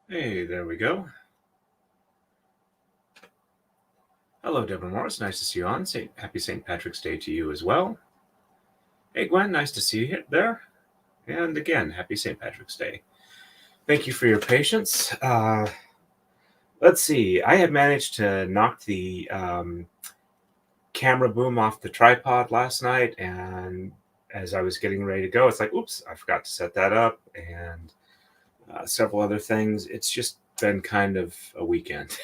Hey, there we go. Hello, Deborah Morris. Nice to see you on. Happy St. Patrick's Day to you as well. Hey, Gwen. Nice to see you there. And again, happy St. Patrick's Day. Thank you for your patience. Let's see. I had managed to knock the camera boom off the tripod last night, and as I was getting ready to go, it's like, oops, I forgot to set that up, and several other things. It's just been kind of a weekend.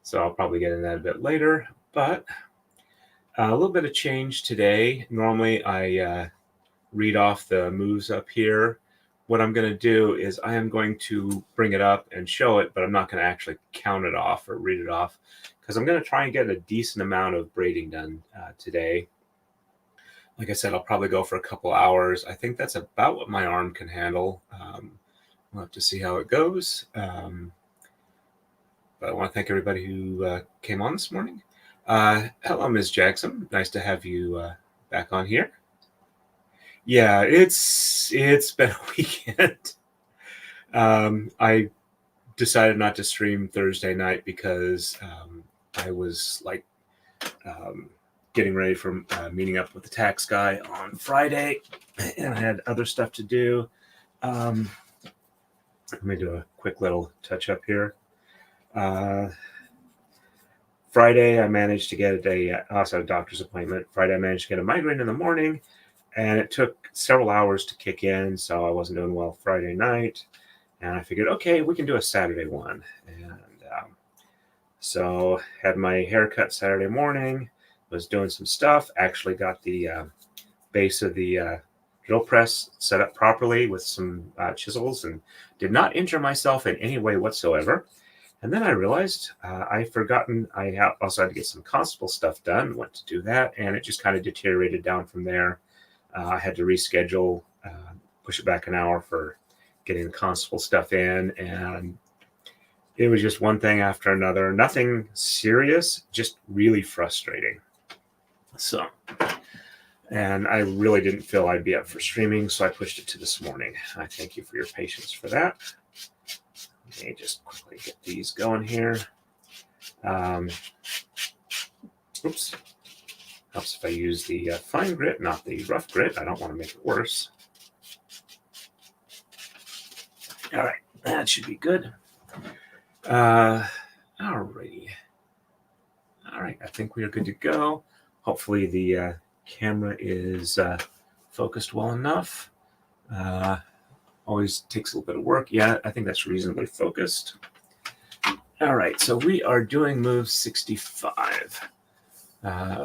So I'll probably get into that a bit later, but a little bit of change today. Normally I read off the moves up here. What I'm going to do is I am going to bring it up and show it, but I'm not going to actually count it off or read it off because I'm going to try and get a decent amount of braiding done today. Like I said, I'll probably go for a couple hours. I think that's about what my arm can handle. We'll have to see how it goes. But I want to thank everybody who came on this morning. Hello, Ms. Jackson. Nice to have you back on here. Yeah, it's been a weekend. I decided not to stream Thursday night because I was like getting ready for meeting up with the tax guy on Friday, and I had other stuff to do. Let me do a quick little touch up here. Friday, I managed to get also a doctor's appointment. Friday, I managed to get a migraine in the morning, and it took several hours to kick in, so I wasn't doing well Friday night. And I figured, okay, we can do a Saturday one. And so had my haircut Saturday morning, was doing some stuff, actually got the base of the drill press set up properly with some chisels and did not injure myself in any way whatsoever. And then I realized I'd forgotten I also had to get some constable stuff done, went to do that, and it just kind of deteriorated down from there. I had to reschedule, push it back an hour for getting the constable stuff in, and it was just one thing after another. Nothing serious, just really frustrating. So, and I really didn't feel I'd be up for streaming, so I pushed it to this morning. I thank you for your patience for that. Let me just quickly get these going here. Oops. Helps if I use the fine grit, not the rough grit. I don't want to make it worse. All right, that should be good. Alrighty. All right, I think we are good to go. Hopefully the camera is focused well enough. Always takes a little bit of work. Yeah, I think that's reasonably focused. All right, so we are doing move 65.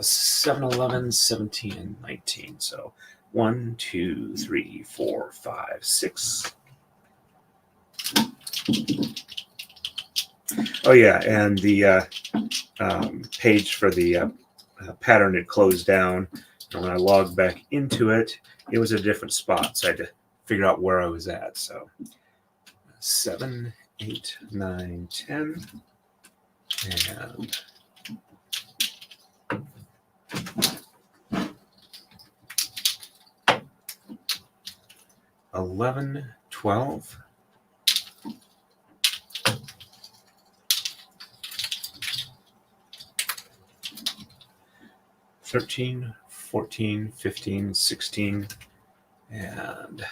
7, 11, 17, and 19. So 1, 2, 3, 4, 5, 6. Oh yeah, and the page for the pattern had closed down. And when I logged back into it, it was a different spot. So I had to figure out where I was at. So 7, 8, 9, 10, and 11, 12, 13, 14, 15, 16, and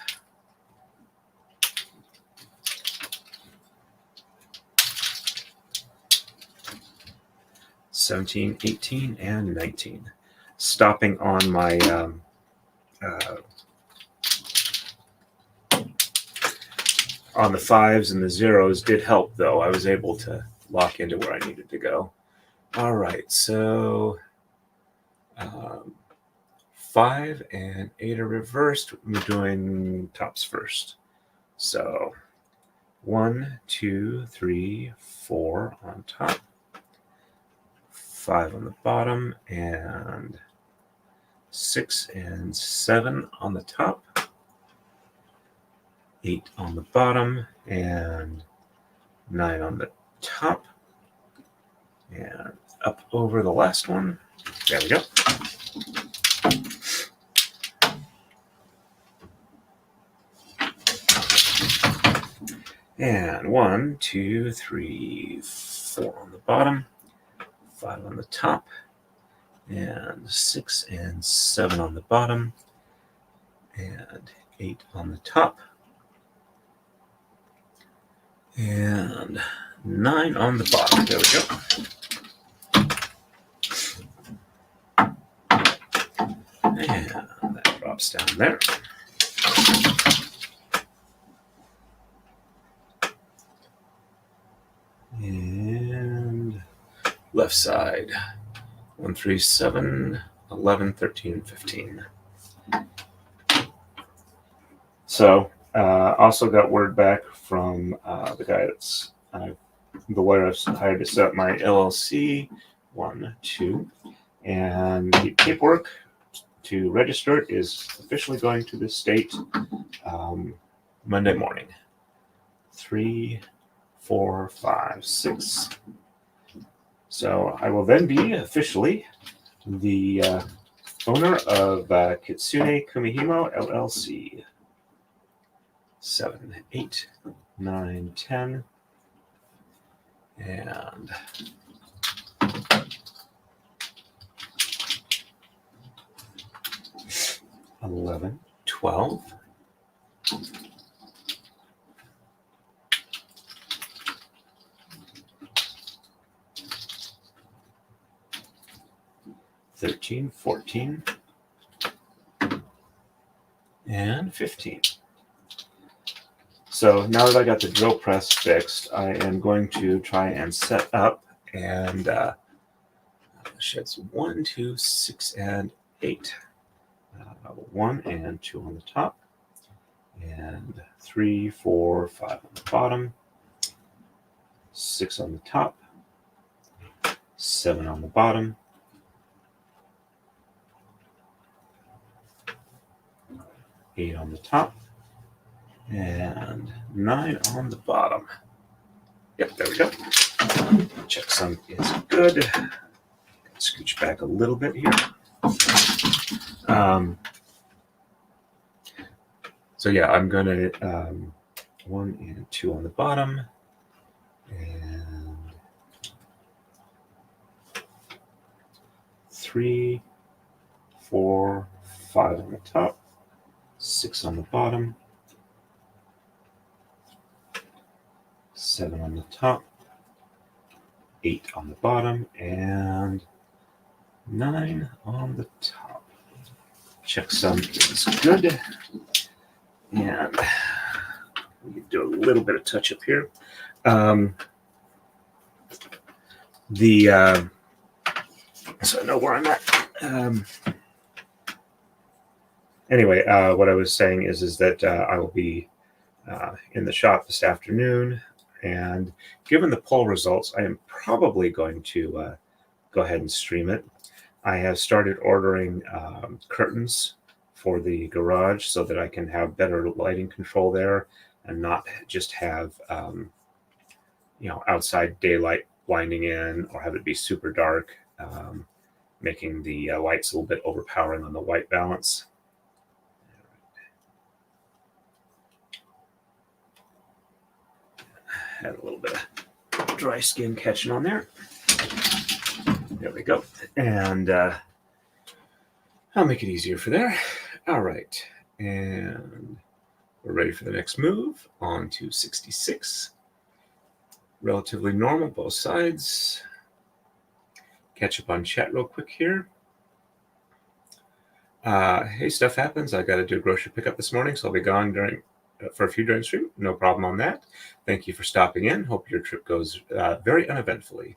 17, 18, and 19. Stopping on my on the 5s and the 0s did help, though. I was able to lock into where I needed to go. All right, so 5 and 8 are reversed. We're doing tops first. So 1, 2, 3, 4 on top, 5 on the bottom, and 6 and 7 on the top, 8 on the bottom, and 9 on the top, and up over the last one. There we go. And 1, 2, 3, 4 on the bottom, 5 on the top, and 6 and 7 on the bottom, and 8 on the top, and 9 on the bottom. There we go. And that drops down there. And left side, 1, 3, 7, 11, 13, 15. So also got word back from the guy that's the lawyer I've hired to set up my LLC, 1, 2, and the paperwork to register it is officially going to the state Monday morning. 3, 4, 5, 6. So I will then be officially the owner of Kitsune Kumihimo LLC. 7, 8, 9, 10, and 11, 12. 13, 14, and 15. So now that I got the drill press fixed, I am going to try and set up and sheds 1, 2, 6, and 8. 1 and 2 on the top, and 3, 4, 5 on the bottom, 6 on the top, 7 on the bottom, 8 on the top, and 9 on the bottom. Yep, there we go. Checksum is good. Scooch back a little bit here. So yeah, I'm going to 1 and 2 on the bottom, and 3, 4, 5 on the top, 6 on the bottom, 7 on the top, 8 on the bottom, and 9 on the top. Checksum is good. And we can do a little bit of touch up here. So I know where I'm at. Anyway, what I was saying is that I will be in the shop this afternoon, and given the poll results, I am probably going to go ahead and stream it. I have started ordering curtains for the garage so that I can have better lighting control there and not just have outside daylight blinding in or have it be super dark, making the lights a little bit overpowering on the white balance. Had a little bit of dry skin catching on there. There we go. And I'll make it easier for there. All right. And we're ready for the next move. On to 66. Relatively normal, both sides. Catch up on chat real quick here. Hey, stuff happens. I got to do a grocery pickup this morning, so I'll be gone for a few during stream. No problem on that. Thank you for stopping in. Hope your trip goes very uneventfully.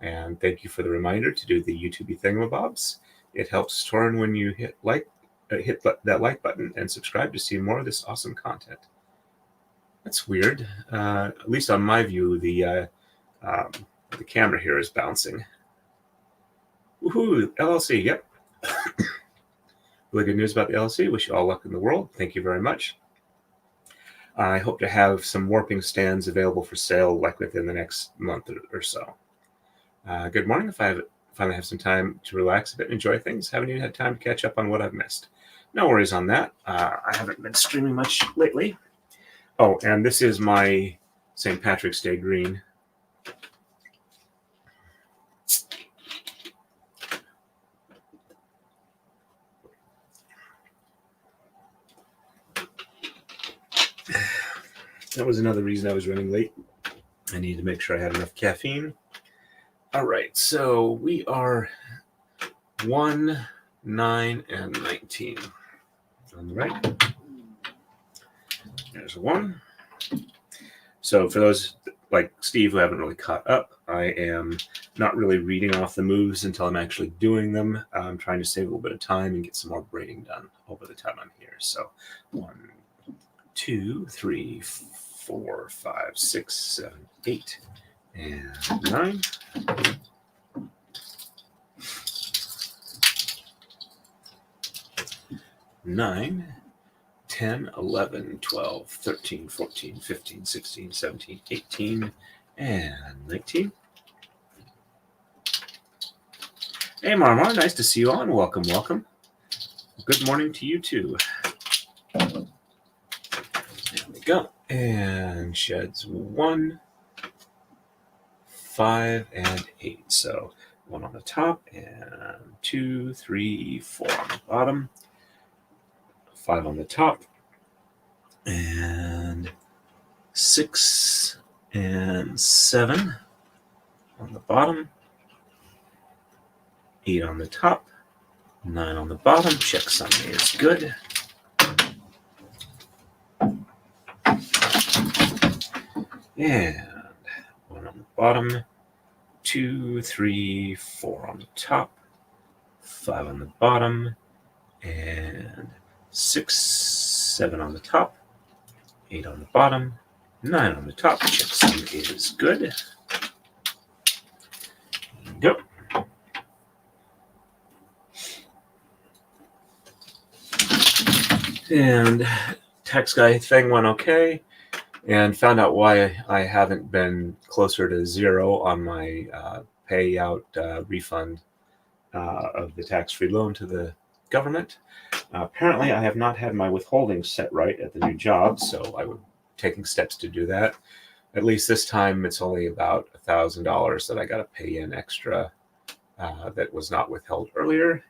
And thank you for the reminder to do the YouTube thingamabobs. It helps Torin when you hit that like button and subscribe to see more of this awesome content. That's weird. At least on my view, the camera here is bouncing. Woohoo! LLC. Yep. Really good news about the LLC. Wish you all luck in the world. Thank you very much. I hope to have some warping stands available for sale like within the next month or so. Good morning. If I finally have some time to relax a bit and enjoy things. Haven't even had time to catch up on what I've missed. No worries on that. I haven't been streaming much lately. Oh, and this is my St. Patrick's Day green. That was another reason I was running late. I needed to make sure I had enough caffeine. All right, so we are 1, 9, and 19 on the right. There's a 1. So for those like Steve who haven't really caught up, I am not really reading off the moves until I'm actually doing them. I'm trying to save a little bit of time and get some more braiding done over the time I'm here. So 1, 2, 3, 4, 5, 6, 7, 8, and 9. 9, 10, 11, 12, 13, 14, 15, 16, 17, 18, and 19. Hey, Marmar, nice to see you on. Welcome, welcome. Good morning to you, too. There we go. And sheds 1, 5, and 8. So 1 on the top, and 2, 3, 4 on the bottom. 5 on the top, and 6 and 7 on the bottom, 8 on the top, 9 on the bottom. Check Sunday is good. And 1 on the bottom, 2, 3, 4 on the top, 5 on the bottom, and 6, 7 on the top, 8 on the bottom, 9 on the top. Check Sunday is good. Go. And tax guy thing went okay, and found out why I haven't been closer to 0 on my payout refund of the tax-free loan to the government. Apparently, I have not had my withholdings set right at the new job, so I was taking steps to do that. At least this time, it's only about $1,000 that I got to pay in extra that was not withheld earlier.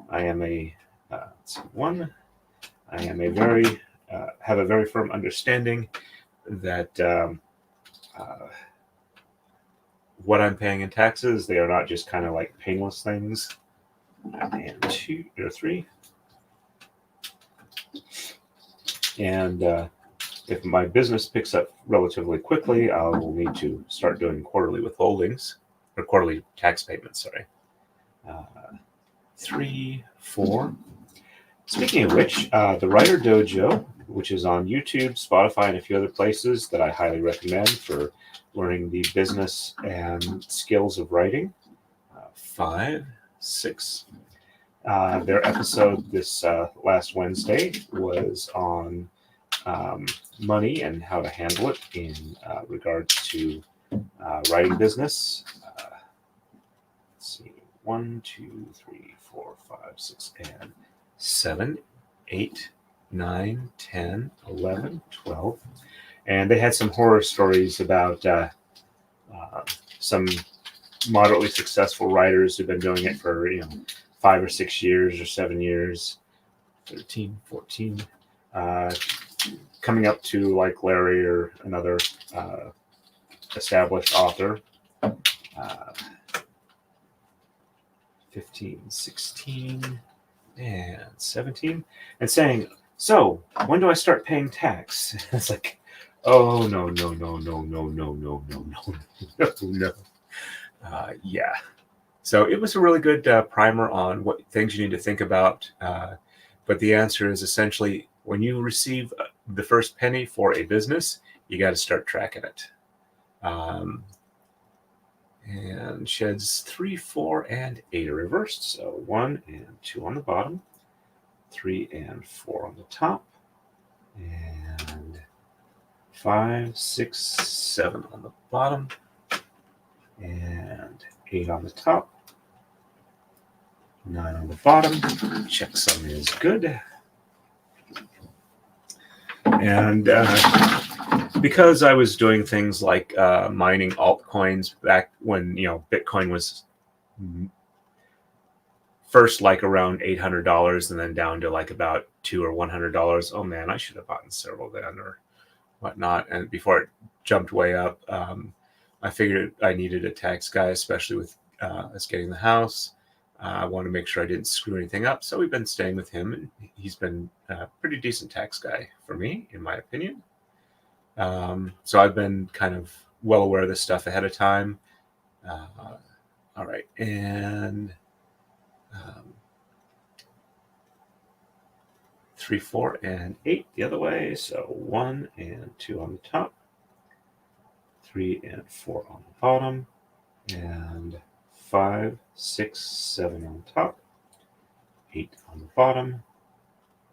I am a I am a very have a very firm understanding that what I'm paying in taxes, they are not just kind of like painless things. And 2 or 3. And if my business picks up relatively quickly, I will need to start doing quarterly withholdings, or quarterly tax payments, sorry. 3, 4. Speaking of which, the Writer Dojo, which is on YouTube, Spotify, and a few other places that I highly recommend for learning the business and skills of writing. 5, 6. Their episode this last Wednesday was on money and how to handle it in regards to writing business. Let's see, 1, 2, 3, 4, 5, 6, and 7, 8, 9, 10, 11, 12. And they had some horror stories about some moderately successful writers who've been doing it for 5 or 6 years or 7 years, 13, 14, coming up to like Clarie or another established author, 15, 16, and 17, and saying, so when do I start paying tax? It's like, oh, no. Yeah. So it was a really good primer on what things you need to think about. But the answer is essentially when you receive the first penny for a business, you got to start tracking it. And sheds 3, 4, and 8 are reversed. So 1 and 2 on the bottom, 3 and 4 on the top, and 5, 6, 7 on the bottom, and 8 on the top, 9 on the bottom. Checksum is good. And because I was doing things like mining altcoins back when Bitcoin was first like around $800 and then down to like about $200 or $100. Oh man, I should have bought several then or whatnot. And before it jumped way up, I figured I needed a tax guy, especially with us getting the house. I want to make sure I didn't screw anything up. So we've been staying with him, and he's been a pretty decent tax guy for me, in my opinion. So I've been kind of well aware of this stuff ahead of time. All right. And 3, 4, and 8 the other way. So 1 and 2 on the top, 3 and 4 on the bottom, and 5, 6, 7 on the top, 8 on the bottom,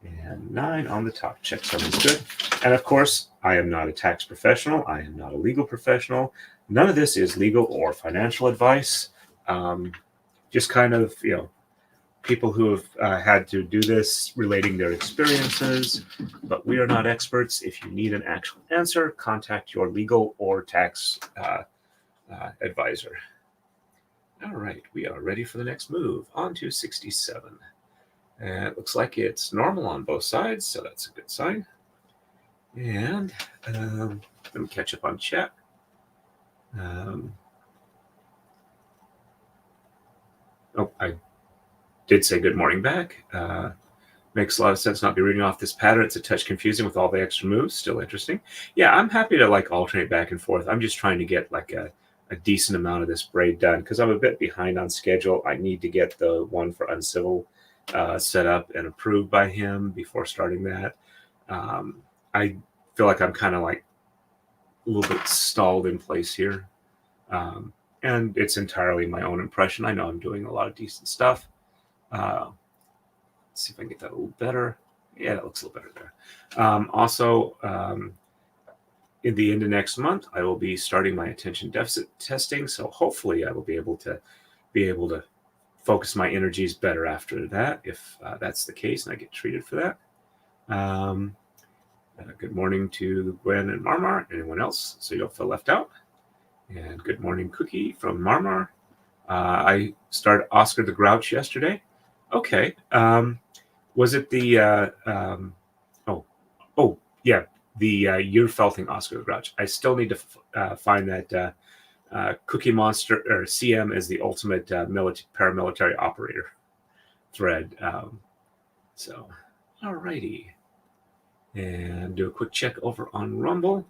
and 9 on the top. Checksum is good. And of course, I am not a tax professional. I am not a legal professional. None of this is legal or financial advice. Just kind of, people who have had to do this relating their experiences, but we are not experts. If you need an actual answer, contact your legal or tax advisor. All right, we are ready for the next move. On to 67. And it looks like it's normal on both sides, so that's a good sign. And let me catch up on chat. I did say good morning back. Makes a lot of sense not be reading off this pattern. It's a touch confusing with all the extra moves. Still interesting. Yeah, I'm happy to like alternate back and forth. I'm just trying to get like a decent amount of this braid done because I'm a bit behind on schedule. I need to get the one for Uncivil set up and approved by him before starting that. I feel like I'm kind of like a little bit stalled in place here. And it's entirely my own impression. I know I'm doing a lot of decent stuff. Let's see if I can get that a little better. Yeah, that looks a little better there. Also, in the end of next month, I will be starting my attention deficit testing. So hopefully I will be able to focus my energies better after that, if that's the case and I get treated for that. Good morning to Gwen and Marmar. Anyone else? So you don't feel left out. And good morning, Cookie from Marmar. I started Oscar the Grouch yesterday. Okay. Was it the the Yearfelting Oscar the Grouch? I still need to find that Cookie Monster or CM as the ultimate paramilitary operator thread. So, alrighty. And do a quick check over on Rumble.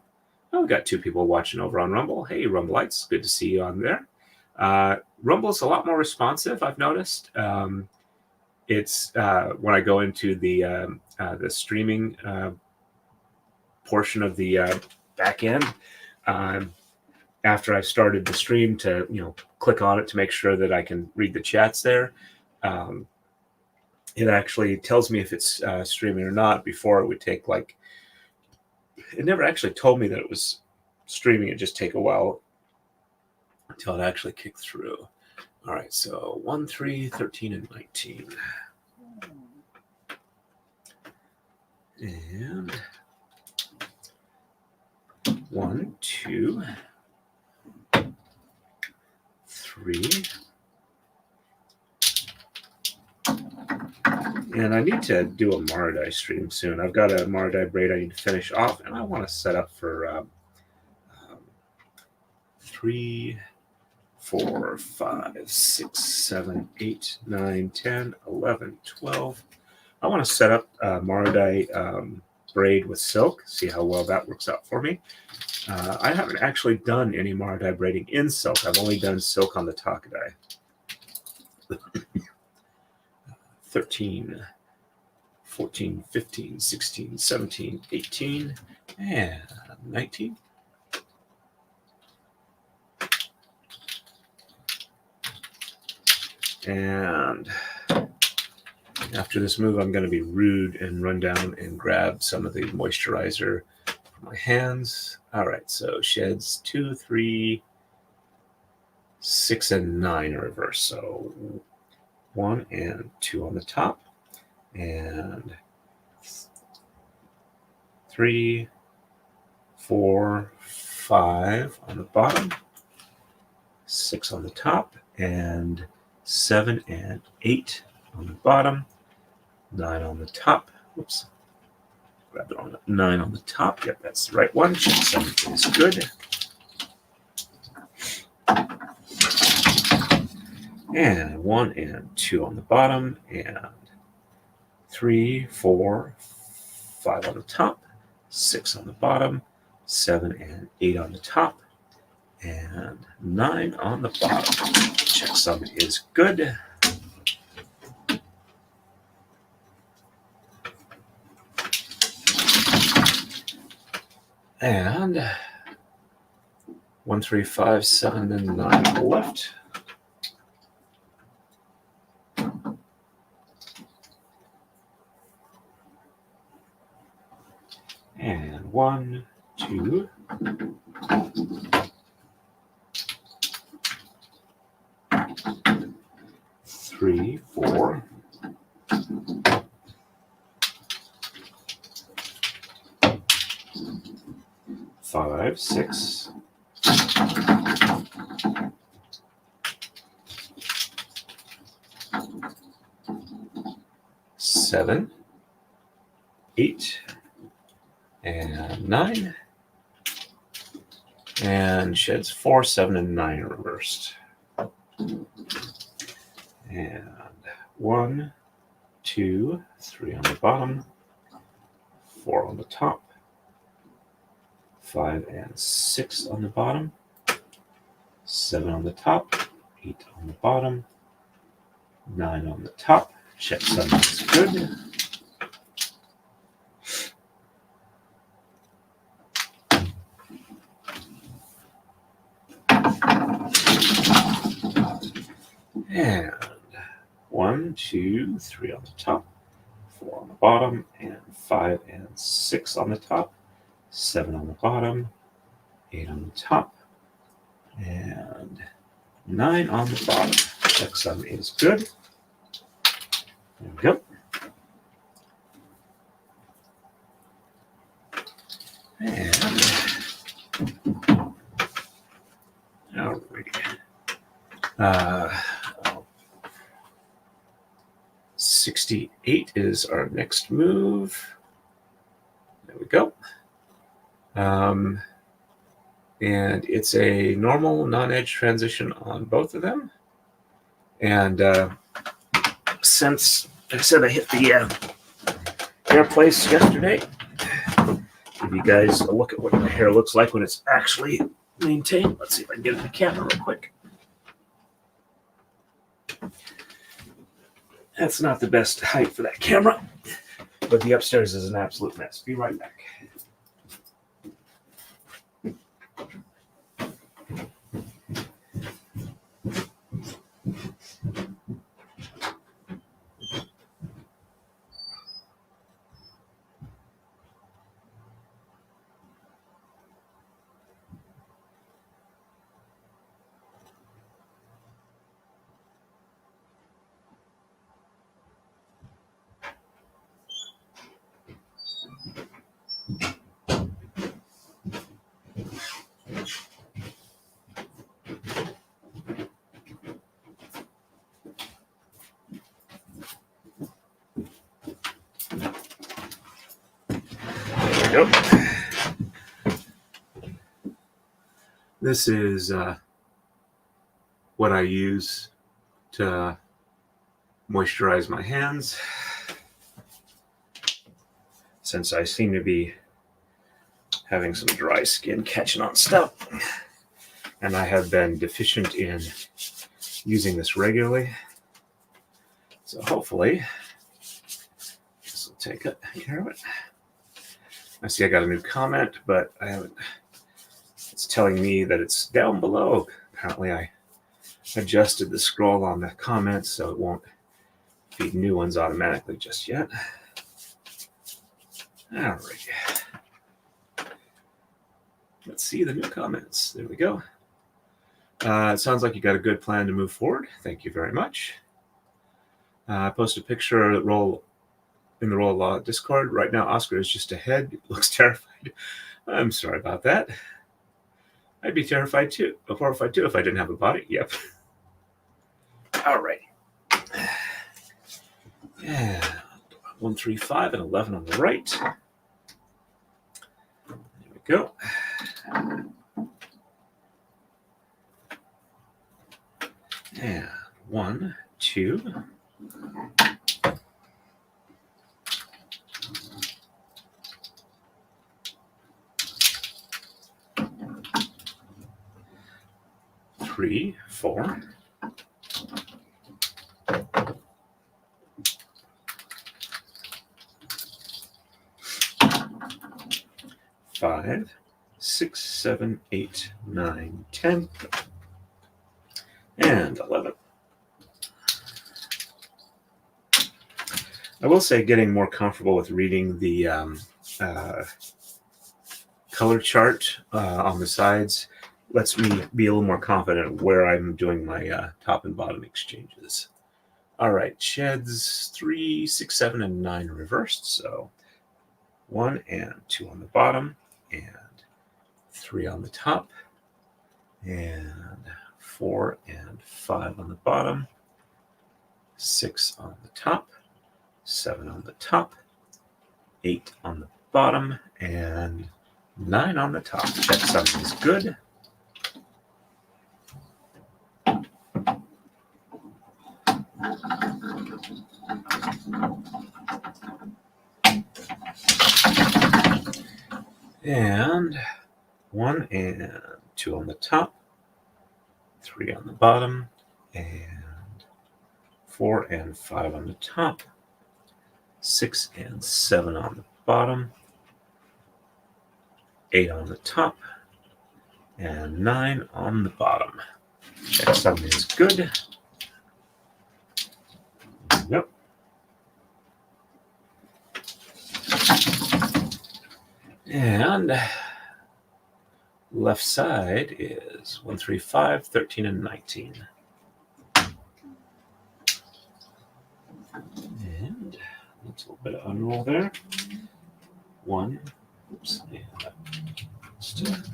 Oh, we got 2 people watching over on Rumble. Hey, Rumbleites, good to see you on there. Rumble's a lot more responsive, I've noticed. It's when I go into the streaming portion of the back end, after I've started the stream to click on it to make sure that I can read the chats there. It actually tells me if it's streaming or not. Before it would take it never actually told me that it was streaming. It just take a while until it actually kicked through. All right, so 1, 3, 13, and 19. And 1, 2, 3. And I need to do a Maradai stream soon. I've got a Maradai braid I need to finish off, and I want to set up for 3, 4, 5, 6, 7, 8, 9, 10, 11, 12. I want to set up Maradai braid with silk, see how well that works out for me. I haven't actually done any Maradai braiding in silk. I've only done silk on the Taka-Dai. 13, 14, 15, 16, 17, 18, and 19. And after this move, I'm going to be rude and run down and grab some of the moisturizer for my hands. All right, so sheds 2, 3, 6, and 9 are reverse. So 1 and 2 on the top, and 3, 4, 5 on the bottom, 6 on the top, and 7 and 8 on the bottom, 9 on the top. Whoops, grab the wrong one. 9 on the top. Yep, that's the right one. Check 7 is good. And 1 and 2 on the bottom, and 3, 4, 5 on the top, 6 on the bottom, 7 and 8 on the top, and 9 on the bottom. Checksum is good. And 1, 3, 5, 7, and 9 left. And 1, 2, 3, 4, 5, 6, 7, 8, and 9, and sheds 4, 7, and 9 reversed. And 1, 2, 3 on the bottom, 4 on the top, 5 and 6 on the bottom, 7 on the top, 8 on the bottom, 9 on the top. Checksum is good. And 1, 2, 3 on the top, 4 on the bottom, and 5 and 6 on the top, 7 on the bottom, 8 on the top, and 9 on the bottom. Checksum is good. There we go. And all right. 68 is our next move. There we go. And it's a normal non-edge transition on both of them. And since I said I hit the hair place yesterday, give you guys a look at what my hair looks like when it's actually maintained. Let's see if I can get it in the camera real quick. That's not the best height for that camera, but the upstairs is an absolute mess. Be right back. There we go. This is what I use to moisturize my hands, since I seem to be having some dry skin catching on stuff, and I have been deficient in using this regularly. So hopefully this will take care of it. I see I got a new comment, but I haven't. It's telling me that it's down below. Apparently I adjusted the scroll on the comments so it won't feed new ones automatically just yet. All right. Let's see the new comments. There we go. It sounds like you got a good plan to move forward. Thank you very much. I posted a picture in the Roll of Law Discord. Right now, Oscar is just ahead. He looks terrified. I'm sorry about that. I'd be horrified too if I didn't have a body. Yep. All right. Yeah. 1, 3, 5, and 11 on the right. There we go. And 1, 2. 3, 4. 5, 6, 7, 8, 9, 10, and 11. I will say getting more comfortable with reading the color chart on the sides lets me be a little more confident where I'm doing my top and bottom exchanges. All right, sheds 3, 6, 7, and 9 reversed. So 1 and 2 on the bottom, and 3 on the top, and 4 and 5 on the bottom, 6 on the top, 7 on the top, 8 on the bottom, and 9 on the top. Check something is good. And 1 and 2 on the top, 3 on the bottom, and 4 and 5 on the top, 6 and 7 on the bottom, 8 on the top, and 9 on the bottom. Check something is good. Yep. And left side is 1, 3, 5, 13, and 19. And that's a little bit of unroll there. 1, oops, and just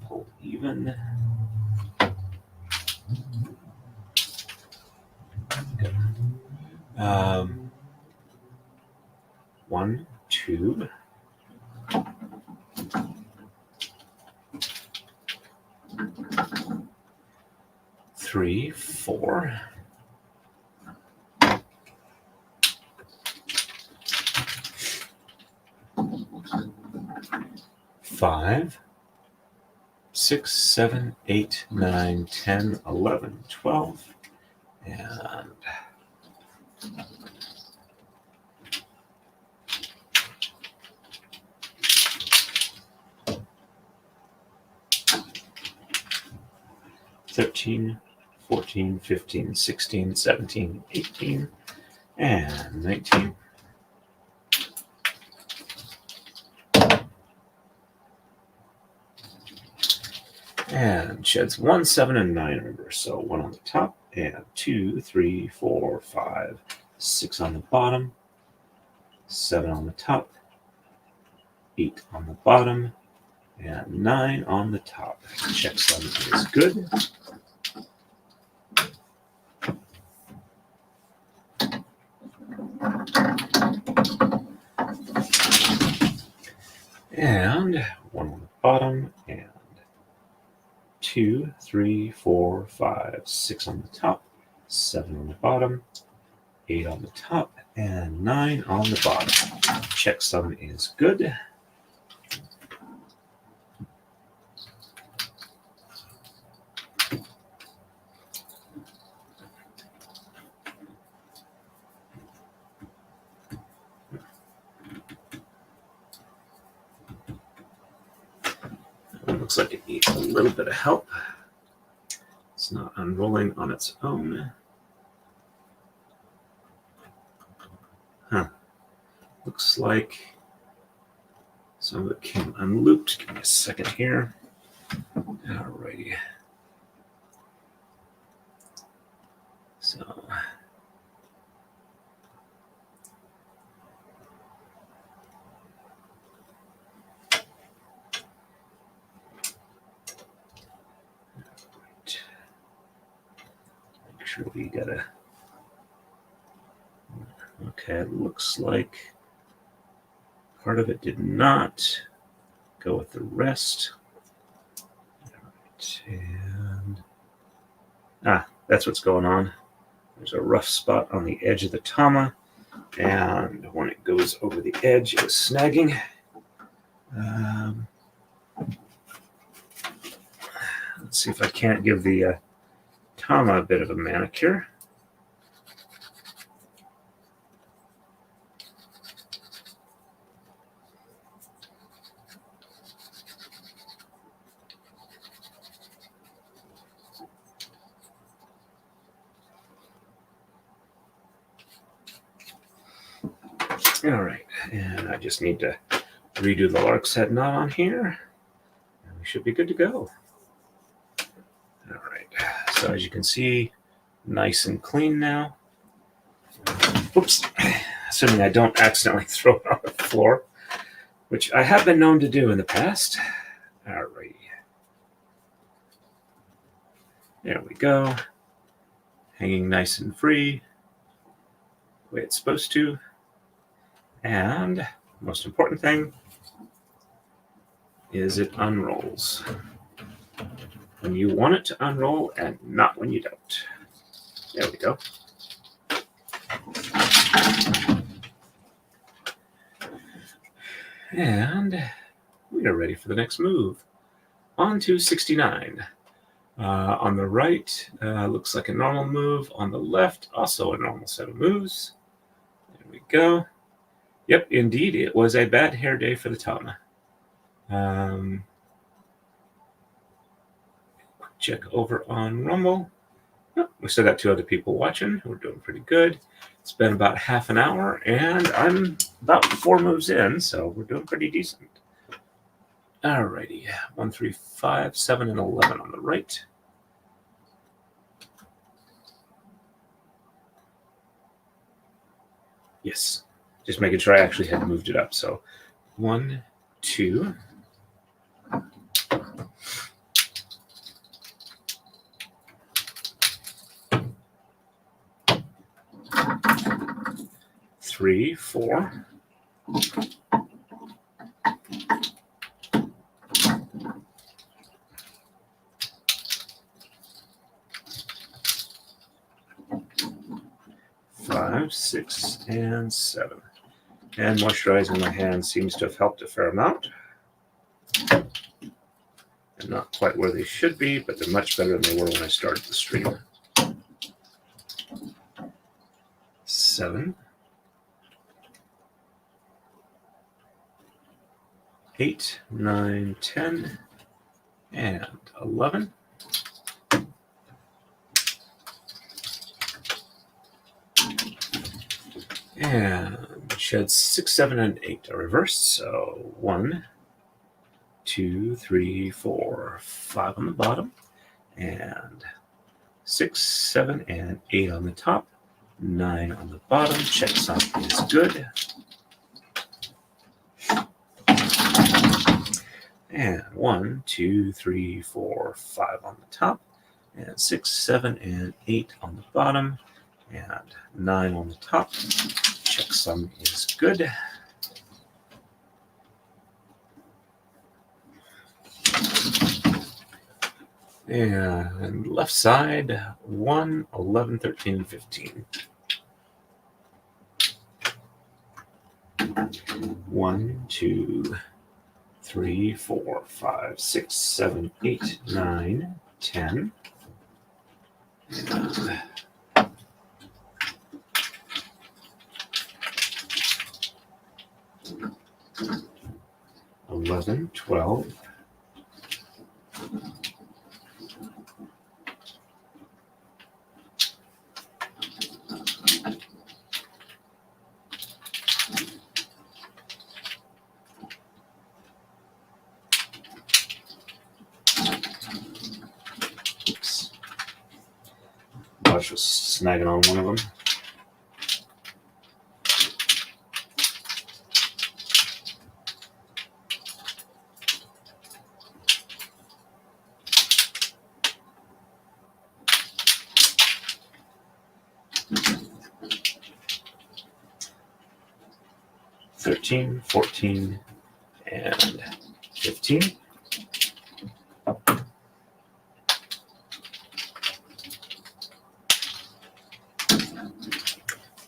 pull even. Good. 1, 2. 3, 4. 5, 6, 7, 8, 9, 10, 11, 12, and 13, 14, 15, 16, 17, 18, and 19. And sheds 1, 7, and 9 reverse. So 1 on the top, and 2, 3, 4, 5, 6 on the bottom, 7 on the top, 8 on the bottom, and 9 on the top. Check sum is good. And 1 on the bottom, and 2, 3, 4, 5, 6 on the top, 7 on the bottom, 8 on the top, and 9 on the bottom. Check sum is good. It looks like it needs a little bit of help. It's not unrolling on its own. Looks like some of it came unlooped. Give me a second here. Alrighty. So really gotta... Okay, it looks like part of it did not go with the rest. And that's what's going on. There's a rough spot on the edge of the tama, and when it goes over the edge, it's snagging. Let's see if I can't give the tama a bit of a manicure. All right, and I just need to redo the lark's head knot on here, and we should be good to go. All right, so as you can see, nice and clean now. Oops, assuming I don't accidentally throw it on the floor, which I have been known to do in the past. All right, there we go, hanging nice and free, the way it's supposed to. And most important thing is it unrolls when you want it to unroll and not when you don't. There we go. And we are ready for the next move. On to 69. On the right, looks like a normal move. On the left, also a normal set of moves. There we go. Yep, indeed, it was a bad hair day for the tama. Check over on Rumble. Oh, we still got 2 other people watching. We're doing pretty good. It's been about half an hour, and I'm about 4 moves in, so we're doing pretty decent. Alrighty, 1, 3, 5, 7, and 11 on the right. Yes, just making sure I actually had moved it up. So 1, 2. 3, 4. 5, 6, and 7. And moisturizing my hands seems to have helped a fair amount. They're not quite where they should be, but they're much better than they were when I started the stream. 7, 8, 9, 10, and 11. And shed 6, 7, and 8 are reversed. So 1, 2, 3, 4, 5 on the bottom, and 6, 7, and 8 on the top, 9 on the bottom. Checksum is good. And 1, 2, 3, 4, 5 on the top, and 6, 7, and 8 on the bottom, and 9 on the top. Checksum is good. And left side, 1, 11, 13, and 15. 1, 2, 3, 4, 5, 6, 7, 8, 9, 10. 11, 12. 6. I was just snagging on one of them. 13, 14, and 15.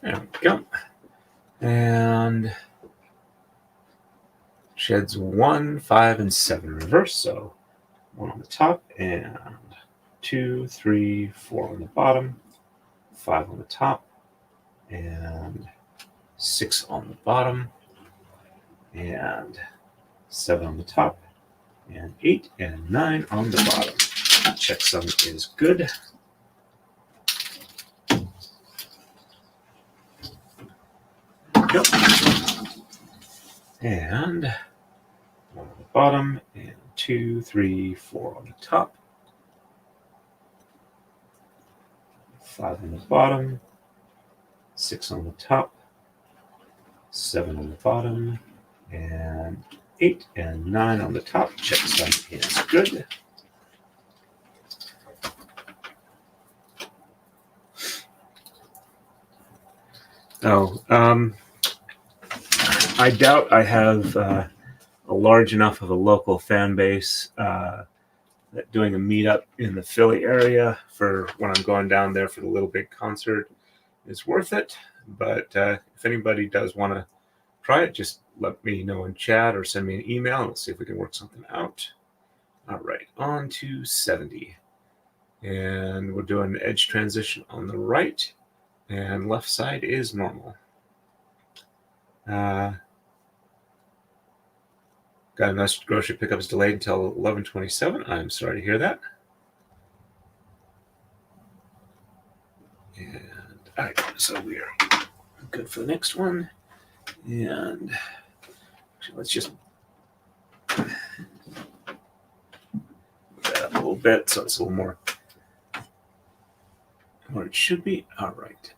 There we go. And sheds 1, 5, and 7 reverse. So 1 on the top, and 2, 3, 4 on the bottom, 5 on the top, and 6 on the bottom, and 7 on the top, and 8 and 9 on the bottom. Checksum is good. Yep. And 1 on the bottom, and 2, 3, 4 on the top, 5 on the bottom, 6 on the top, 7 on the bottom, and 8 and 9 on the top. Checksum is good. Oh, I doubt I have a large enough of a local fan base that doing a meetup in the Philly area for when I'm going down there for the Little Big concert is worth it. But if anybody does want to try it, just let me know in chat or send me an email and we'll see if we can work something out. All right, on to 70. And we're doing an edge transition on the right, and left side is normal. Got a nice grocery pickup is delayed until 11:27. I'm sorry to hear that. And all right, so we are good for the next one. And actually, let's just move that up a little bit so it's a little more where it should be. All right.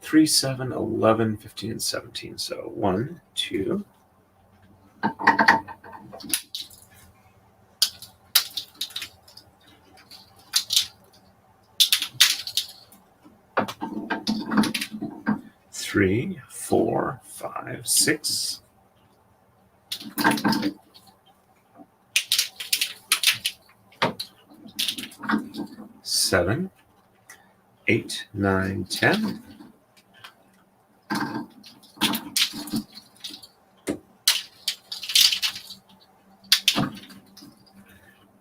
3, 7, 11, 15, and 17. So 1, 2. 3, 4, 5, 6. 7, 8, 9, 10.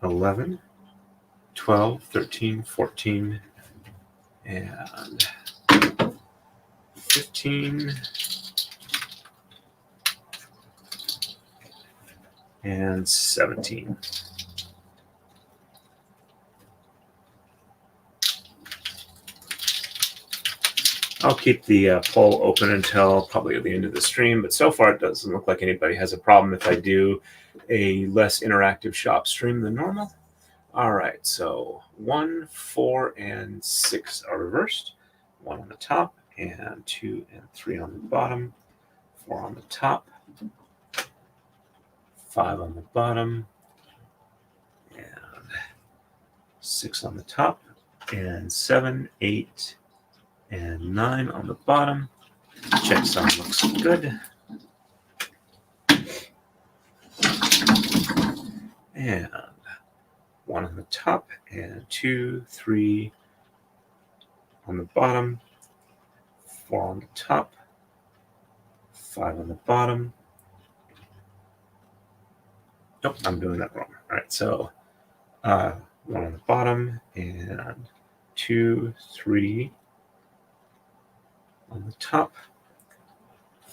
11, 12, 13, 14, and 15, and 17. I'll keep the poll open until probably the end of the stream, but so far it doesn't look like anybody has a problem if I do a less interactive shop stream than normal. All right, so 1, 4, and 6 are reversed. 1 on the top, and 2 and 3 on the bottom, 4 on the top, 5 on the bottom, and 6 on the top, and 7, 8, and 9 on the bottom. Checksum looks good. And 1 on the top, and 2, 3 on the bottom, 4 on the top, 5 on the bottom. Nope, I'm doing that wrong. All right, so 1 on the bottom, and 2, 3 on the top,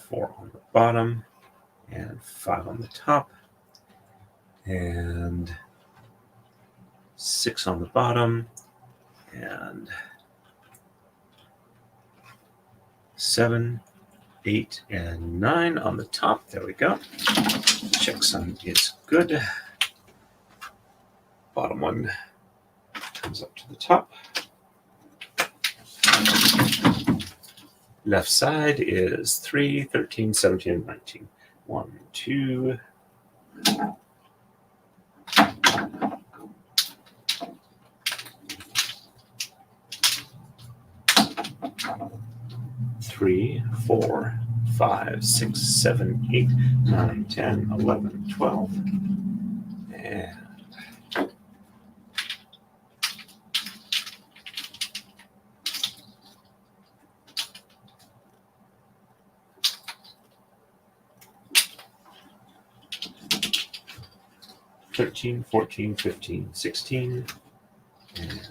4 on the bottom, and 5 on the top, and 6 on the bottom, and 7, 8, and 9 on the top. There we go. Checksum is good. Bottom one comes up to the top. Left side is 3, 13, 17, and 19. 1, 2. 3, 4, 5, 6, 7, 8, 9, 10, 11, 12. And 13, 14, 15, 16, and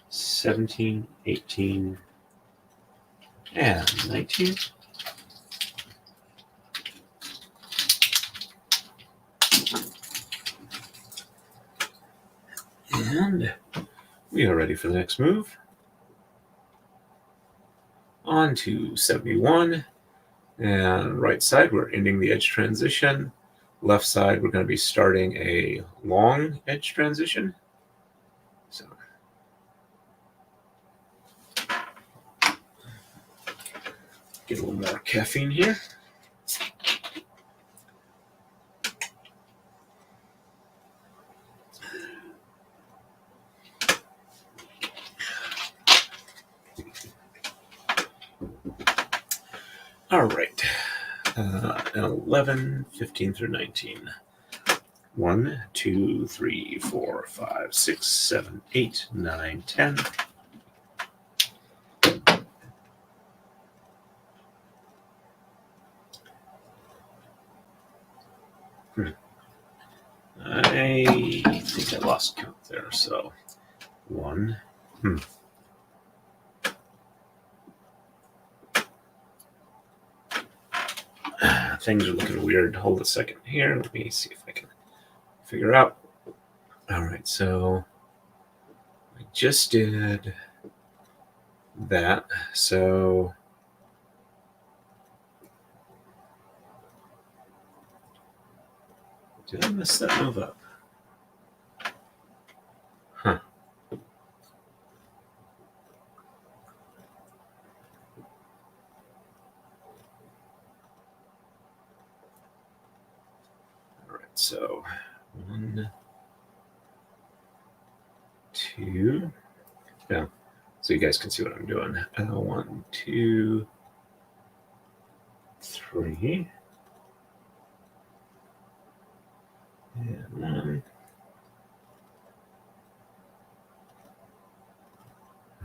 17, 18, and 19. And we are ready for the next move. On to 71. And right side, we're ending the edge transition. Left side, we're going to be starting a long edge transition. So get a little more caffeine here. All right, 11, 15 through 19. 1, 2, 3, 4, 5, 6, 7, 8, 9, 10. I think I lost count there, so 1. Things are looking weird. Hold a second here. Let me see if I can figure out. All right, so I just did that. So did I mess that move up? Huh. All right, so 1, 2. Yeah, so you guys can see what I'm doing. 1, 2, 3. And 1.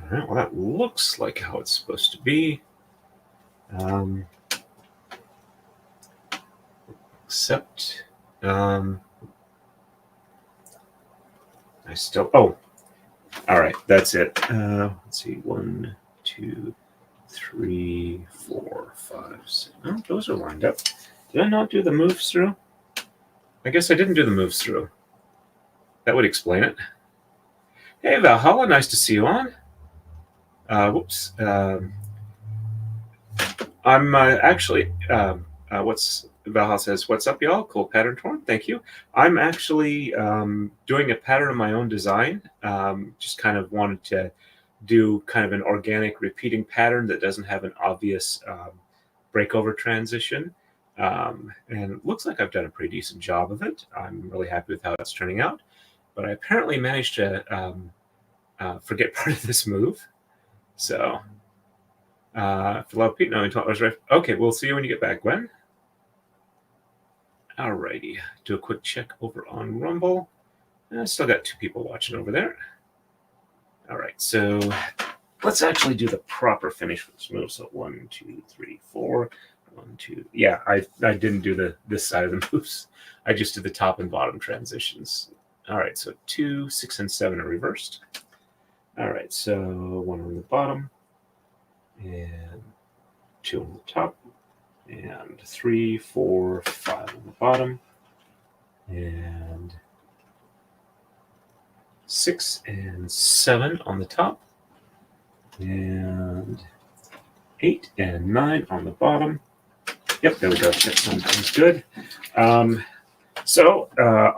All right, well, that looks like how it's supposed to be. Except, I still, oh, all right, that's it. Let's see, 1, 2, 3, 4, 5, 6. Oh, those are lined up. Did I not do the moves through? I guess I didn't do the moves through. That would explain it. Hey, Valhalla, nice to see you on. Whoops. I'm actually, what's Valhalla says, what's up, y'all? Cool pattern torn. Thank you. I'm actually doing a pattern of my own design. Just kind of wanted to do kind of an organic repeating pattern that doesn't have an obvious breakover transition. And it looks like I've done a pretty decent job of it. I'm really happy with how it's turning out. But I apparently managed to forget part of this move. So, if you love Pete, no, right. Okay, we'll see you when you get back, Gwen. Alrighty, do a quick check over on Rumble. I still got 2 people watching over there. All right, so let's actually do the proper finish for this move. So 1, 2, 3, 4. 1, 2. Yeah, I didn't do this side of the moves. I just did the top and bottom transitions. All right, so 2, 6, and 7 are reversed. All right, so 1 on the bottom, and 2 on the top, and 3, 4, 5 on the bottom, and 6 and 7 on the top, and 8 and 9 on the bottom. Yep, there we go. That sounds good.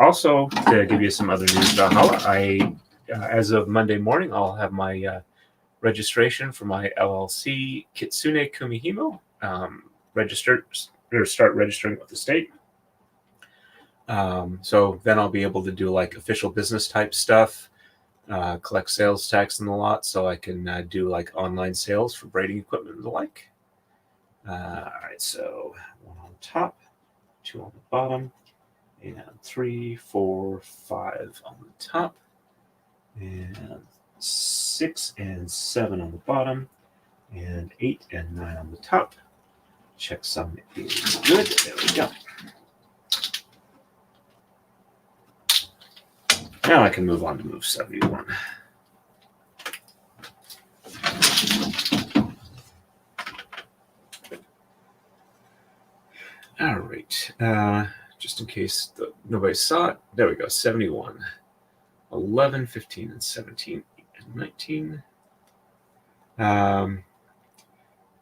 Also to give you some other news, Valhalla, as of Monday morning, I'll have my registration for my LLC Kitsune Kumihimo start registering with the state. So then I'll be able to do like official business type stuff, collect sales tax and the lot, so I can do like online sales for braiding equipment and the like. All right, so 1 on top, 2 on the bottom, and 3, 4, 5 on the top, and 6 and 7 on the bottom, and 8 and 9 on the top. Checksum is good. There we go. Now I can move on to move 71. All right. Just in case nobody saw it, there we go. 71, 11, 15, and 17, 8, and 19.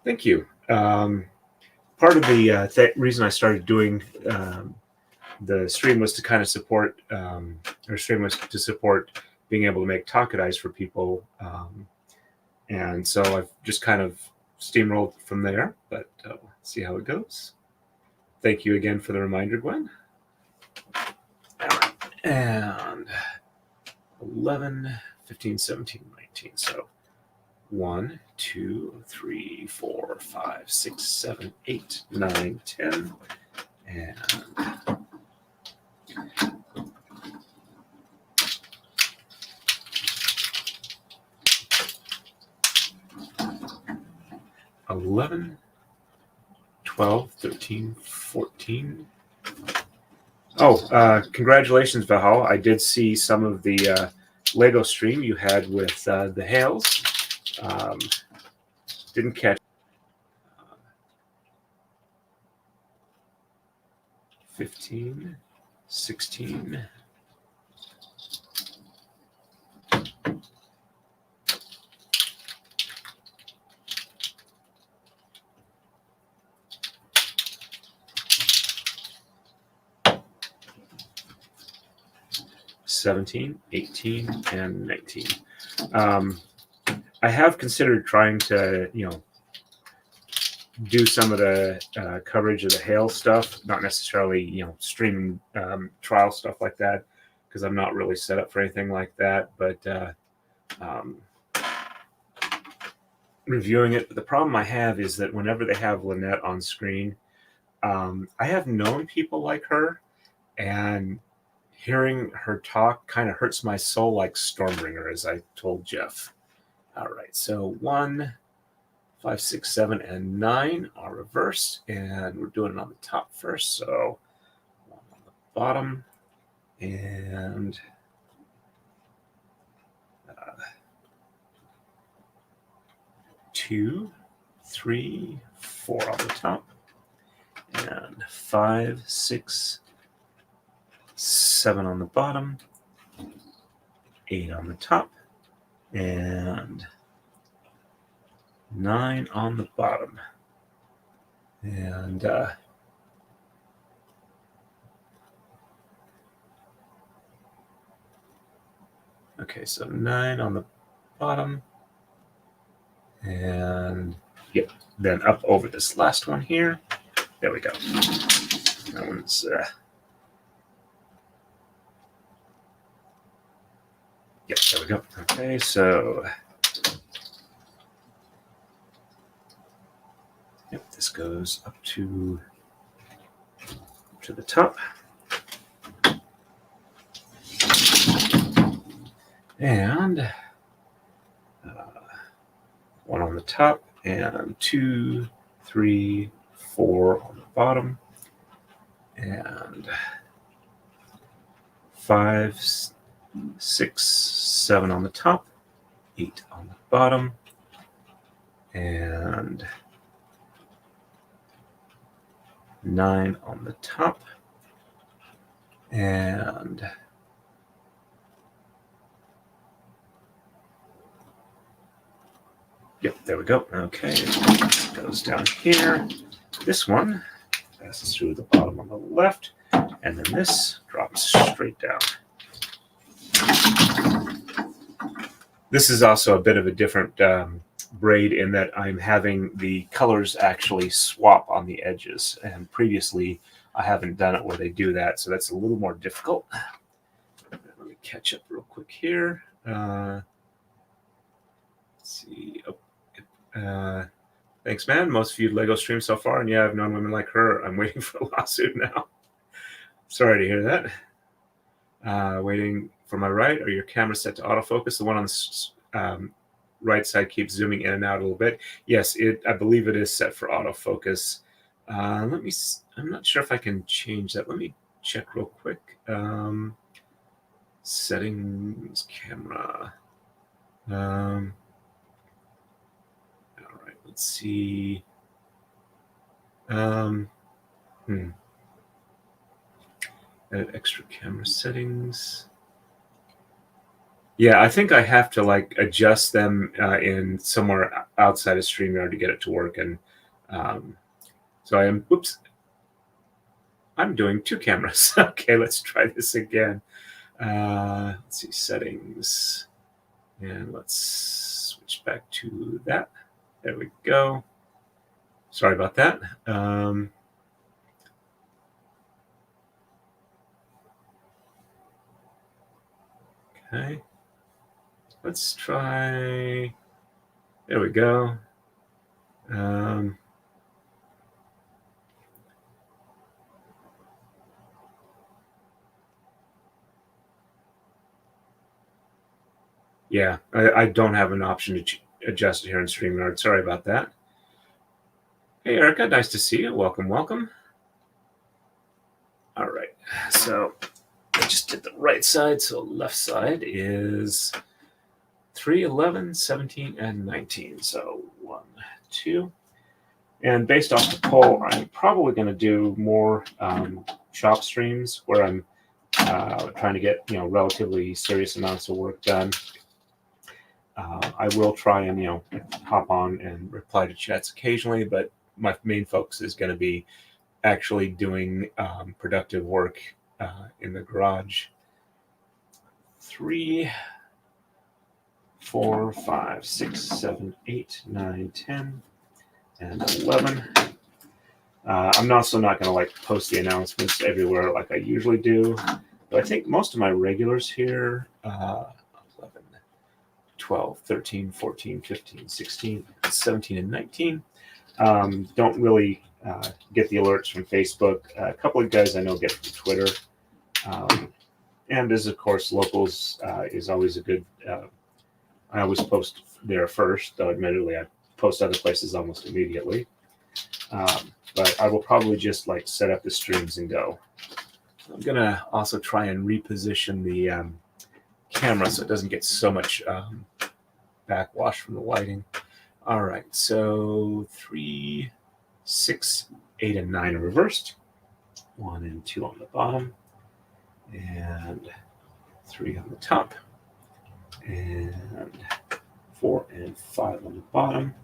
Thank you. Part of the reason I started doing the stream was to kind of support, being able to make Taka-Dais for people. And so I've just kind of steamrolled from there, but let's see how it goes. Thank you again for the reminder, Gwen. All right. And 11, 15, 17, 19. So 1, 2, 3, 4, 5, 6, 7, 8, 9, 10, and 11, 12, 13, 14. Oh, congratulations, Vahal. I did see some of the Lego stream you had with the Hales. Didn't catch 15, 16. $17, $18, and $19. I have considered trying to, do some of the coverage of the hail stuff, not necessarily, streaming trial stuff like that, because I'm not really set up for anything like that. But reviewing it, the problem I have is that whenever they have Lynette on screen, I have known people like her, and hearing her talk kind of hurts my soul like Stormbringer, as I told Jeff. All right, so 1, 5, 6, 7, and 9 are reversed, and we're doing it on the top first. So 1 on the bottom, and 2, 3, 4 on the top, and 5, 6, 7 on the bottom, 8 on the top, and 9 on the bottom. And okay, so 9 on the bottom, and yep, then up over this last one here. There we go. That one's yep, there we go. Okay, so yep, this goes up to the top. And 1 on the top, and 2, 3, 4 on the bottom, and 5, 6, 7 on the top, 8 on the bottom, and 9 on the top, and yep, there we go. Okay, it goes down here. This one passes through the bottom on the left, and then this drops straight down. This is also a bit of a different braid in that I'm having the colors actually swap on the edges. And previously, I haven't done it where they do that, so that's a little more difficult. Let me catch up real quick here. Let's see. Thanks, man. Most viewed Lego stream so far, and yeah, I've known women like her. I'm waiting for a lawsuit now. Sorry to hear that. Waiting for my right. Are your cameras set to autofocus? The one on the right side keeps zooming in and out a little bit. Yes, I believe it is set for autofocus. Let me. I'm not sure if I can change that. Let me check real quick. Settings, camera. All right. Let's see. Edit extra camera settings. Yeah, I think I have to like adjust them in somewhere outside of StreamYard to get it to work. And so I am, oops, I'm doing two cameras. Okay, let's try this again. Let's see, settings. And let's switch back to that. There we go. Sorry about that. Okay. Let's try, there we go. Yeah, I don't have an option to adjust it here in StreamYard. Sorry about that. Hey, Erica, nice to see you. Welcome, welcome. All right, so I just did the right side, so left side is 3, 11, 17, and 19. So 1, 2. And based off the poll, I'm probably going to do more shop streams where I'm trying to get relatively serious amounts of work done. I will try and hop on and reply to chats occasionally, but my main focus is going to be actually doing productive work in the garage. 3, 4, 5, 6, 7, 8, 9, 10, and 11. I'm also not going to like post the announcements everywhere like I usually do, but I think most of my regulars here, 11, 12, 13, 14, 15, 16, 17, and 19, don't really get the alerts from Facebook. A couple of guys I know get from Twitter. And as, of course, locals is always a good... I always post there first, though admittedly I post other places almost immediately. But I will probably just like set up the streams and go. I'm going to also try and reposition the camera so it doesn't get so much backwash from the lighting. All right, so 3, 6, 8, and 9 are reversed. 1 and 2 on the bottom. And 3 on the top. And 4 and 5 on the bottom.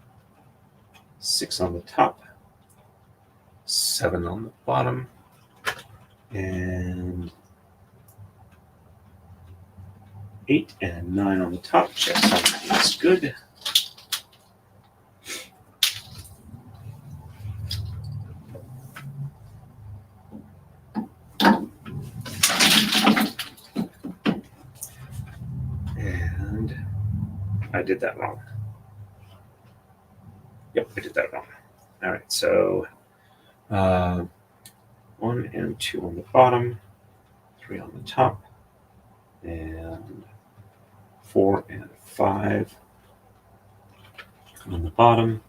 6 on the top. 7 on the bottom. And 8 and 9 on the top. Check something is good. And I did that wrong. Yep, I did that wrong. All right, so 1 and 2 on the bottom, 3 on the top, and 4 and 5 on the bottom,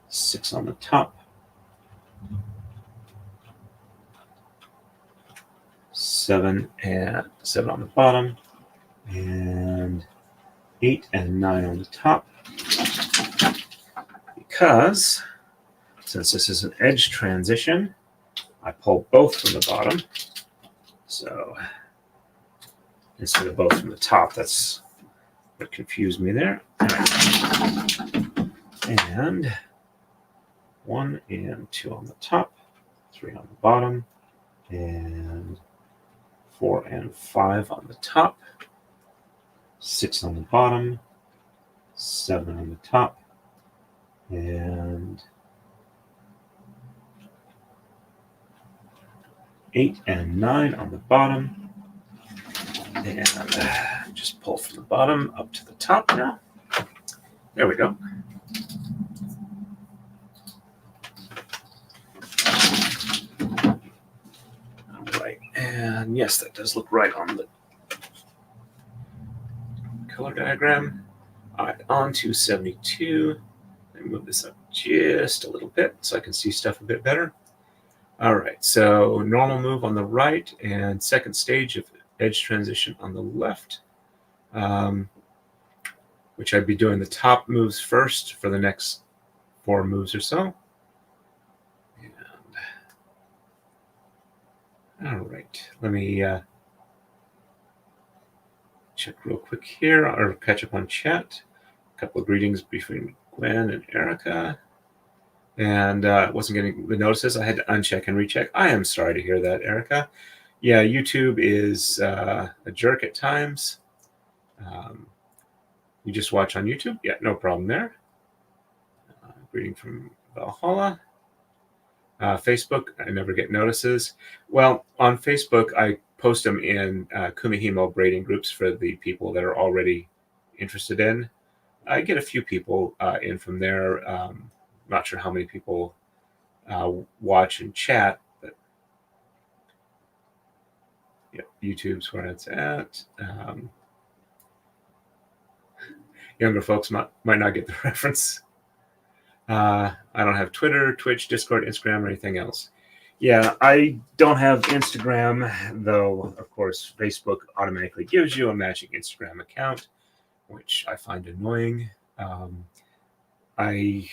6 on the top, 7 on the bottom, and 8 and 9 on the top. Because since this is an edge transition, I pull both from the bottom. So instead of both from the top, that's what confused me there. All right. And 1 and 2 on the top, 3 on the bottom, and 4 and 5 on the top, 6 on the bottom, 7 on the top, and 8 and 9 on the bottom. And just pull from the bottom up to the top now. There we go. All right, and yes, that does look right on the color diagram. All right, on to 72. Let me move this up just a little bit so I can see stuff a bit better. All right, so normal move on the right and second stage of edge transition on the left, which I'd be doing the top moves first for the next 4 moves or so. And, all right, let me check real quick here or catch up on chat. A couple of greetings between Gwen and Erica. And wasn't getting the notices. I had to uncheck and recheck. I am sorry to hear that, Erica. Yeah, YouTube is a jerk at times. You just watch on YouTube? Yeah, no problem there. Greeting from Valhalla. Facebook, I never get notices. Well, on Facebook, I post them in Kumihimo braiding groups for the people that are already interested in. I get a few people in from there. Not sure how many people watch and chat, but yeah, YouTube's where it's at. Younger folks might not get the reference. I don't have Twitter, Twitch, Discord, Instagram, or anything else. Yeah, I don't have Instagram, though, of course, Facebook automatically gives you a matching Instagram account, which I find annoying. I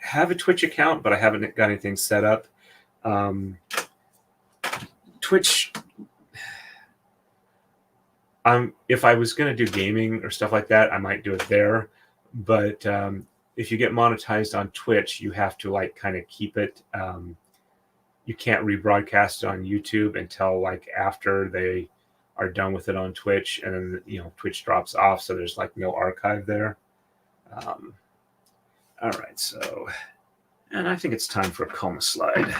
have a Twitch account, but I haven't got anything set up. Twitch, if I was going to do gaming or stuff like that, I might do it there. But if you get monetized on Twitch, you have to like kind of keep it. You can't rebroadcast it on YouTube until like after they are done with it on Twitch, and then Twitch drops off, so there's like no archive there. All right, so, and I think it's time for a coma slide.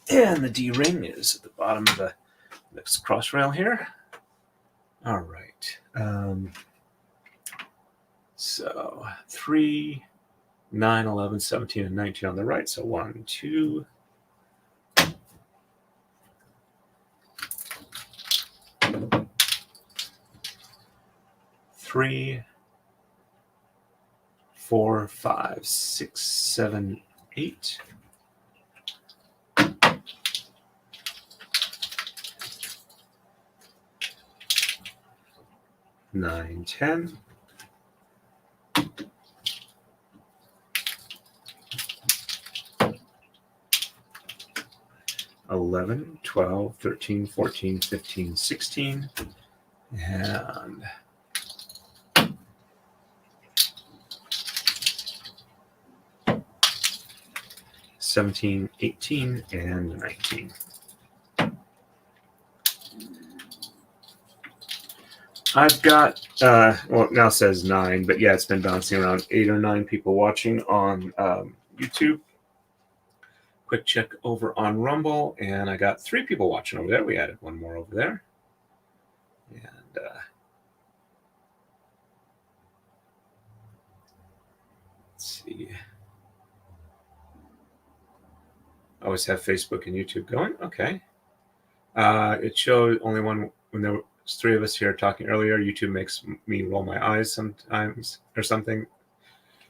And the D-ring is at the bottom of the next cross rail here. All right. So 3, 9, 11, 17, and 19 on the right. So 1, 2, 3, 4, 5, 6, 7, 8. 9, 10. 11, 12, 13, 14, 15, 16, and 17, 18, and 19. I've got, well, it now says 9, but yeah, it's been bouncing around 8 or 9 people watching on YouTube. Quick check over on Rumble, and I got 3 people watching over there. We added 1 more over there. And let's see. I always have Facebook and YouTube going. Okay. It showed only one when there was 3 of us here talking earlier. YouTube makes me roll my eyes sometimes or something.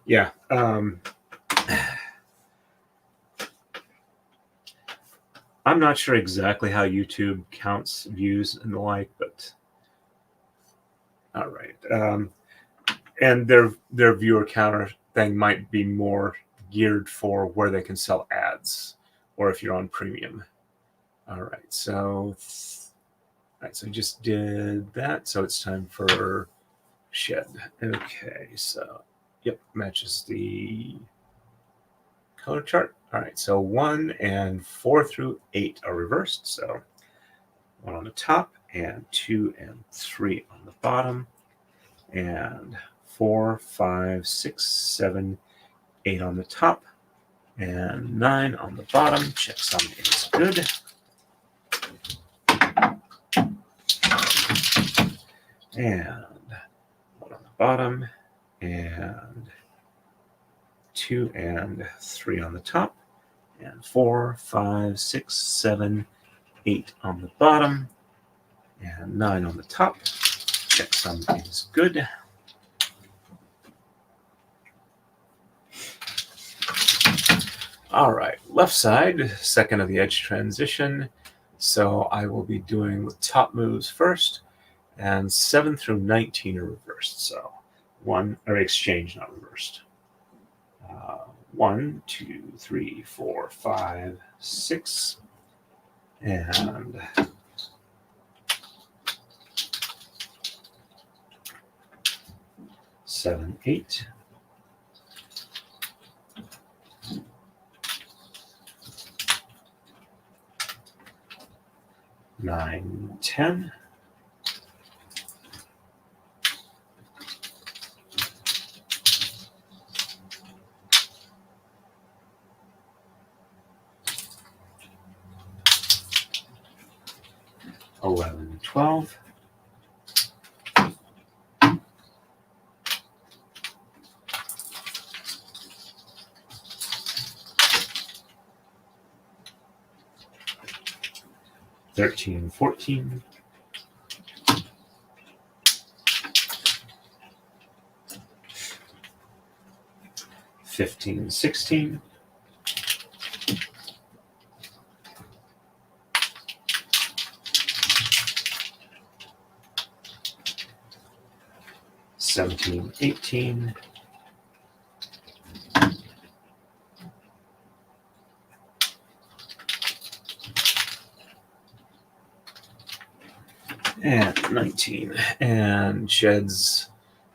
Yeah. I'm not sure exactly how YouTube counts views and the like, but all right. And their viewer counter thing might be more geared for where they can sell ads, or if you're on premium. All right, so I just did that, so it's time for shed. Okay, so yep, matches the color chart. All right, so 1 and 4 through 8 are reversed. So 1 on the top and 2 and 3 on the bottom, and 4, 5, 6, 7, 8 on the top, and 9 on the bottom. Checksum is good. And 1 on the bottom, and 2 and 3 on the top, and 4, 5, 6, 7, 8 on the bottom, and 9 on the top. Checksum is good. All right, left side, second of the edge transition. So I will be doing the top moves first, and 7 through 19 are reversed. So 1, or exchange, not reversed. 1, 2, 3, 4, 5, 6, and 7, 8. 9, 10. 11, 12. 13, 14. 15, 16. 17, 18. 19. And sheds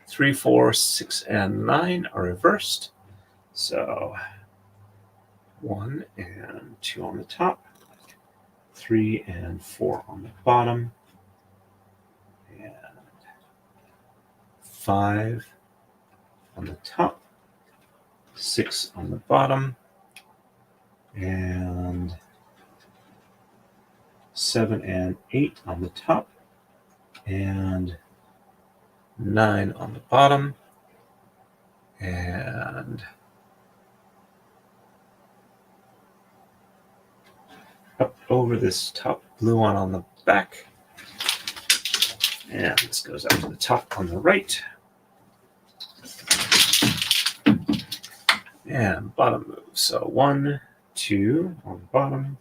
3, 4, 6, and 9 are reversed. So 1 and 2 on the top, 3 and 4 on the bottom, and 5 on the top, 6 on the bottom, and 7 and 8 on the top, and 9 on the bottom, and up over this top blue one on the back, and this goes up to the top on the right, and bottom move. So 1, 2 on the bottom,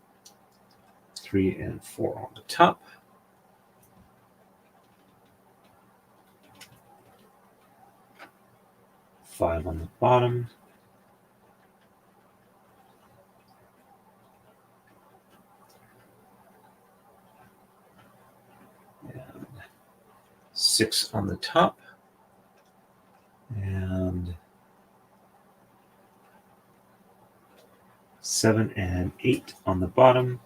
3 and 4 on the top, 5 on the bottom, and 6 on the top, and 7 and 8 on the bottom,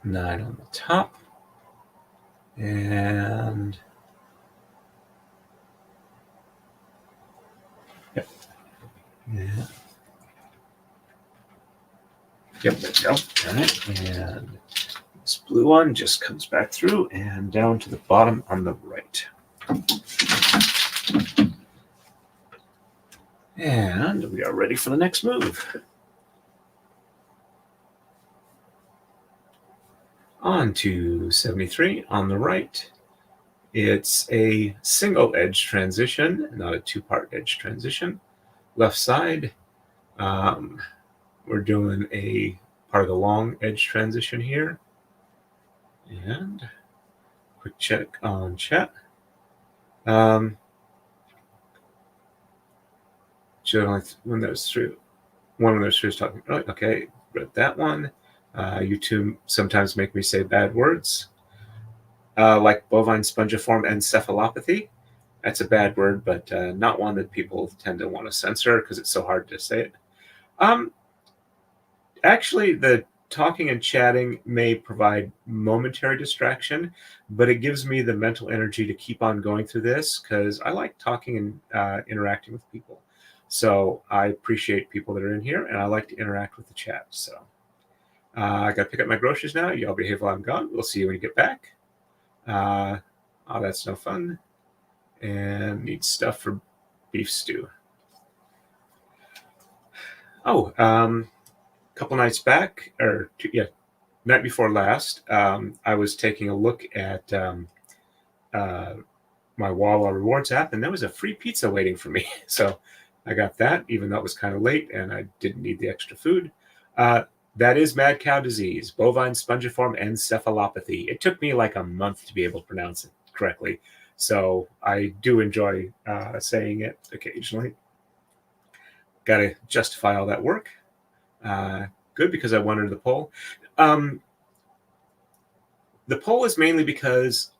9 on the top, and yeah. Yep, there we go. All right, and this blue one just comes back through and down to the bottom on the right. And we are ready for the next move. On to 73 on the right. It's a single edge transition, not a two-part edge transition. Left side, we're doing a part of the long edge transition here. And quick check on chat. When those through, one of those through is talking. Right, okay, read that one. You two sometimes make me say bad words, like bovine spongiform encephalopathy. That's a bad word, but not one that people tend to want to censor because it's so hard to say it. Actually, the talking and chatting may provide momentary distraction, but it gives me the mental energy to keep on going through this because I like talking and interacting with people. So I appreciate people that are in here, and I like to interact with the chat. So I got to pick up my groceries now. Y'all behave while I'm gone. We'll see you when you get back. Oh, that's no fun. And need stuff for beef stew. Oh, couple nights back, or night before last, I was taking a look at my Wawa Rewards app, and there was a free pizza waiting for me. So I got that, even though it was kind of late and I didn't need the extra food. That is mad cow disease, bovine spongiform encephalopathy. It took me like a month to be able to pronounce it correctly. So I do enjoy saying it occasionally. Got to justify all that work. Good, because I wanted the poll. The poll is mainly because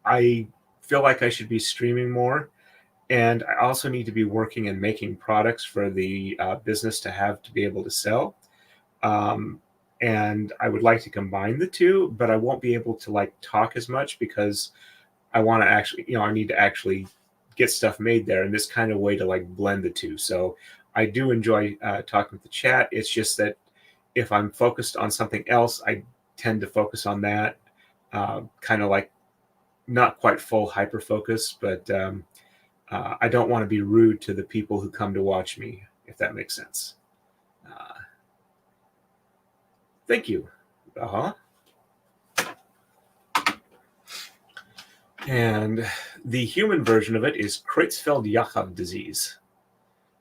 I feel like I should be streaming more, and I also need to be working and making products for the business to be able to sell. And I would like to combine the two, but I won't be able to like talk as much because I want to actually, I need to actually get stuff made there, and this kind of way to like blend the two. So I do enjoy talking with the chat. It's just that if I'm focused on something else, I tend to focus on that, kind of like not quite full hyper focus, but I don't want to be rude to the people who come to watch me, if that makes sense. Thank you. And the human version of it is Creutzfeldt-Jakob disease.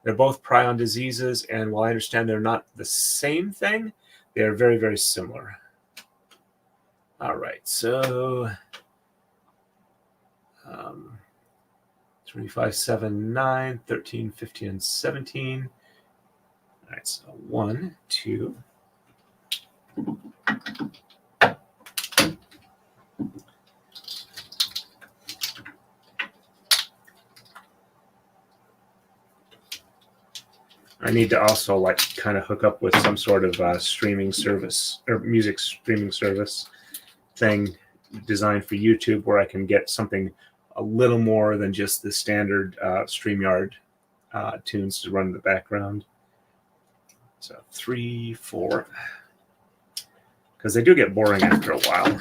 They're both prion diseases, and while I understand they're not the same thing, they are very, very similar. All right, so 25, 7, 9, 13, 15, and 17. All right, so 1, 2. I need to also like kind of hook up with some sort of streaming service or music streaming service thing designed for YouTube where I can get something a little more than just the standard StreamYard tunes to run in the background. So 3, 4, because they do get boring after a while.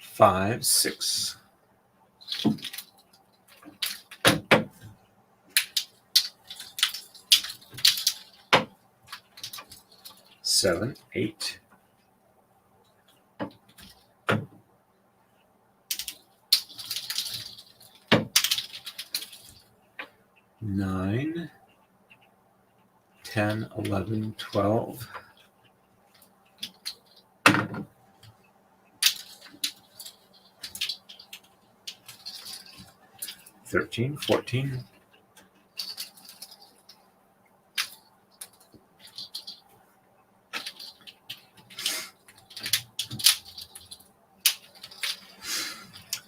5, 6. 7, 8. 9, 10, 11, 12. 13, 14.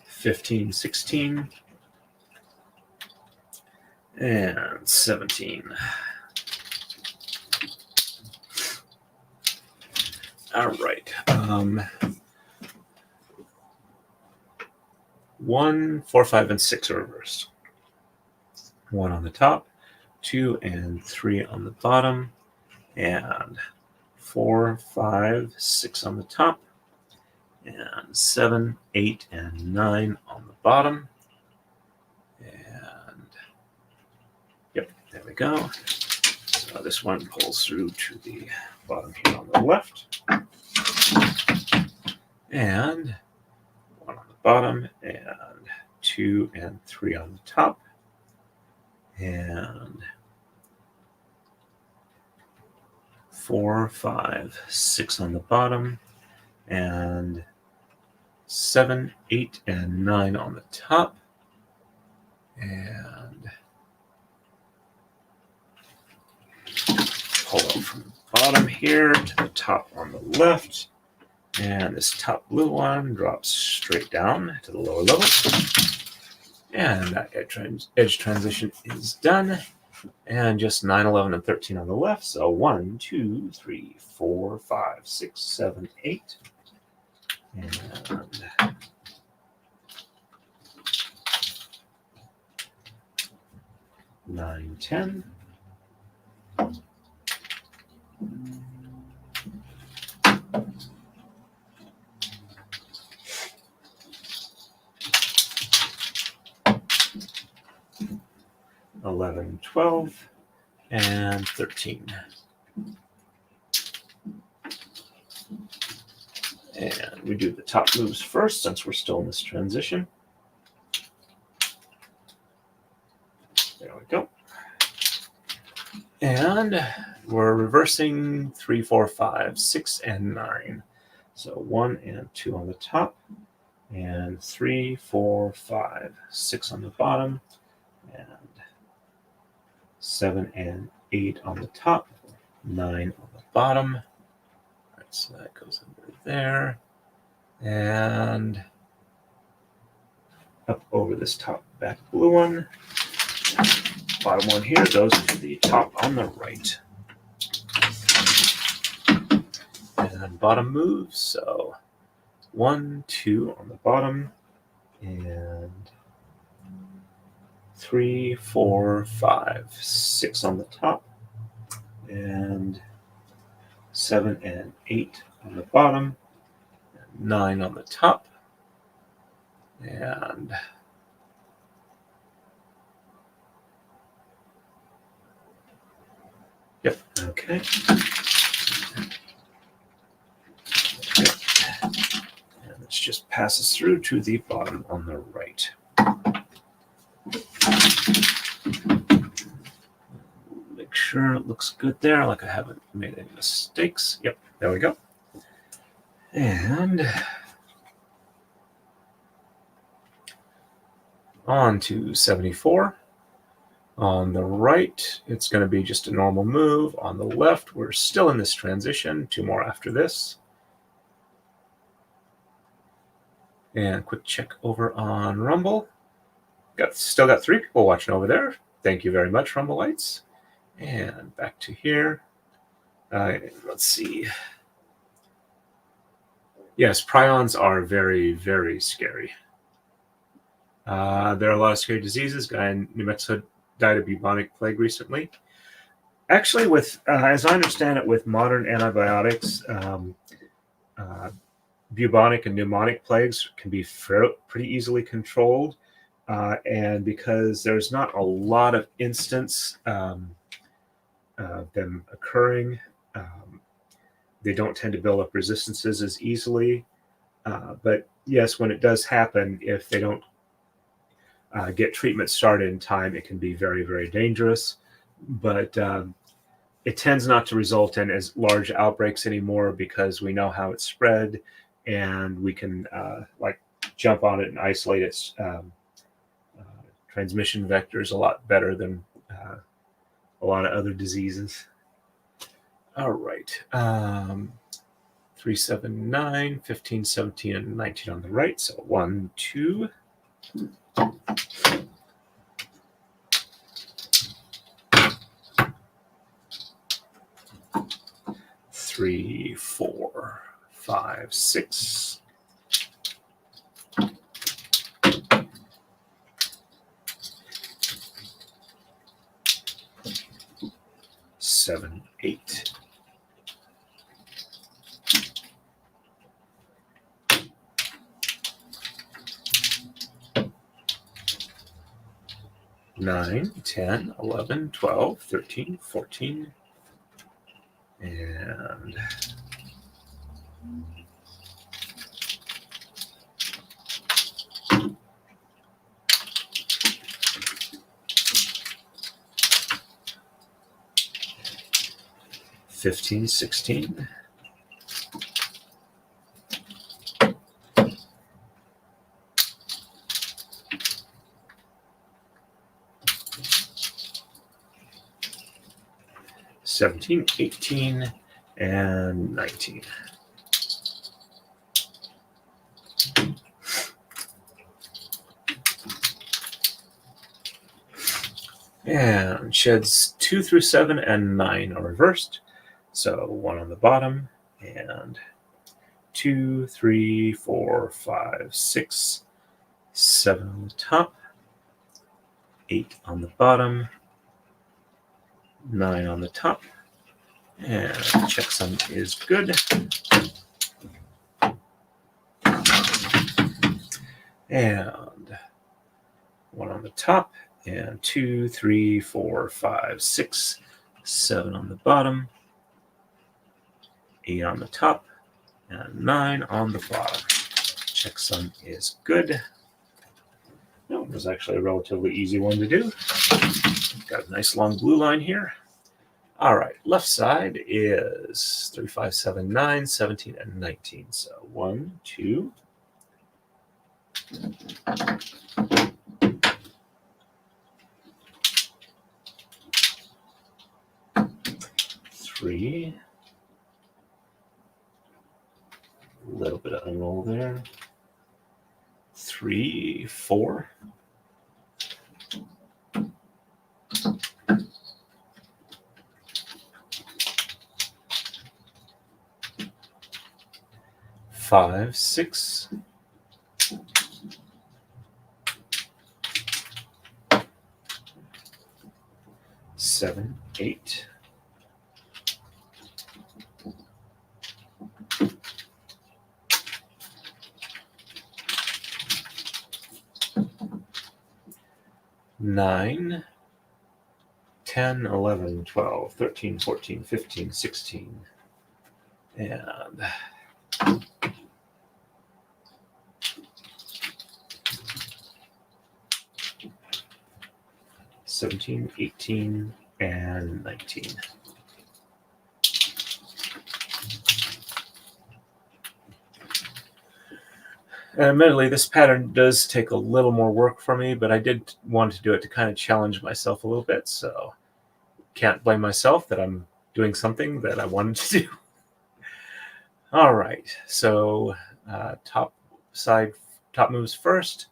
15, 16. And 17. All right. 1, 4, 5, and 6 are reversed. 1 on the top, 2 and 3 on the bottom, and 4, 5, 6 on the top, and 7, 8, and 9 on the bottom. And yep, there we go. So this one pulls through to the bottom here on the left. And 1 on the bottom, and 2 and 3 on the top. And 4, 5, 6 on the bottom, and 7, 8, and 9 on the top, and pull up from the bottom here to the top on the left, And this top blue one drops straight down to the lower level. And that edge transition is done. And just 9, 11, and 13 on the left. So 1, 2, 3, 4, 5, 6, 7, 8. And 9, 10. $11, $12, and $13. And we do the top moves first since we're still in this transition. There we go. And we're reversing 3, 4, 5, 6, and 9. So 1 and 2 on the top, and 3, 4, 5, 6 on the bottom, and 7 and 8 on the top, 9 on the bottom. All right, so that goes under there, and up over this top back blue one. Bottom one here goes to the top on the right. And bottom moves, so 1, 2 on the bottom, and 3, 4, 5, 6 on the top, and 7 and 8 on the bottom, and 9 on the top, and yep, okay. And this just passes through to the bottom on the right. Make sure it looks good there, like I haven't made any mistakes. Yep, there we go. And on to 74. On the right, it's going to be just a normal move. On the left, we're still in this transition. 2 more after this. And quick check over on Rumble. Still got 3 people watching over there. Thank you very much, Rumbleites. And back to here. Let's see. Yes, prions are very, very scary. There are a lot of scary diseases. Guy in New Mexico died of bubonic plague recently. Actually, with as I understand it, with modern antibiotics, bubonic and pneumonic plagues can be pretty easily controlled. And because there's not a lot of instance of them occurring, they don't tend to build up resistances as easily. But yes, when it does happen, if they don't get treatment started in time, it can be very, very dangerous. But it tends not to result in as large outbreaks anymore because we know how it's spread, and we can like jump on it and isolate its transmission vectors a lot better than a lot of other diseases. All right. 3, 7, 9, 15, 17, and 19 on the right. So 1, 2. 3, 4, 5, 6. 7, 8. 9, 10, 11, 12, 13, 14, and 15, 16. 17, 18, and 19. And sheds 2 through 7 and 9 are reversed. So 1 on the bottom and 2, 3, 4, 5, 6, 7 on the top, 8 on the bottom, 9 on the top, and checksum is good. And 1 on the top, and 2, 3, 4, 5, 6, 7 on the bottom, 8 on the top, and 9 on the bottom. Checksum is good. That one was actually a relatively easy one to do. Got a nice long blue line here. All right, left side is 3, 5, 7, 9, 17, and 19. So 1, 2, 3, a little bit of unroll there, 3, 4, 5, 6, 7, 8, 9, 10, 11, 12, 13, 14, 15, 16, and 17, 18, and 19. Admittedly, this pattern does take a little more work for me, but I did want to do it to kind of challenge myself a little bit, so can't blame myself that I'm doing something that I wanted to do. All right, so top moves first.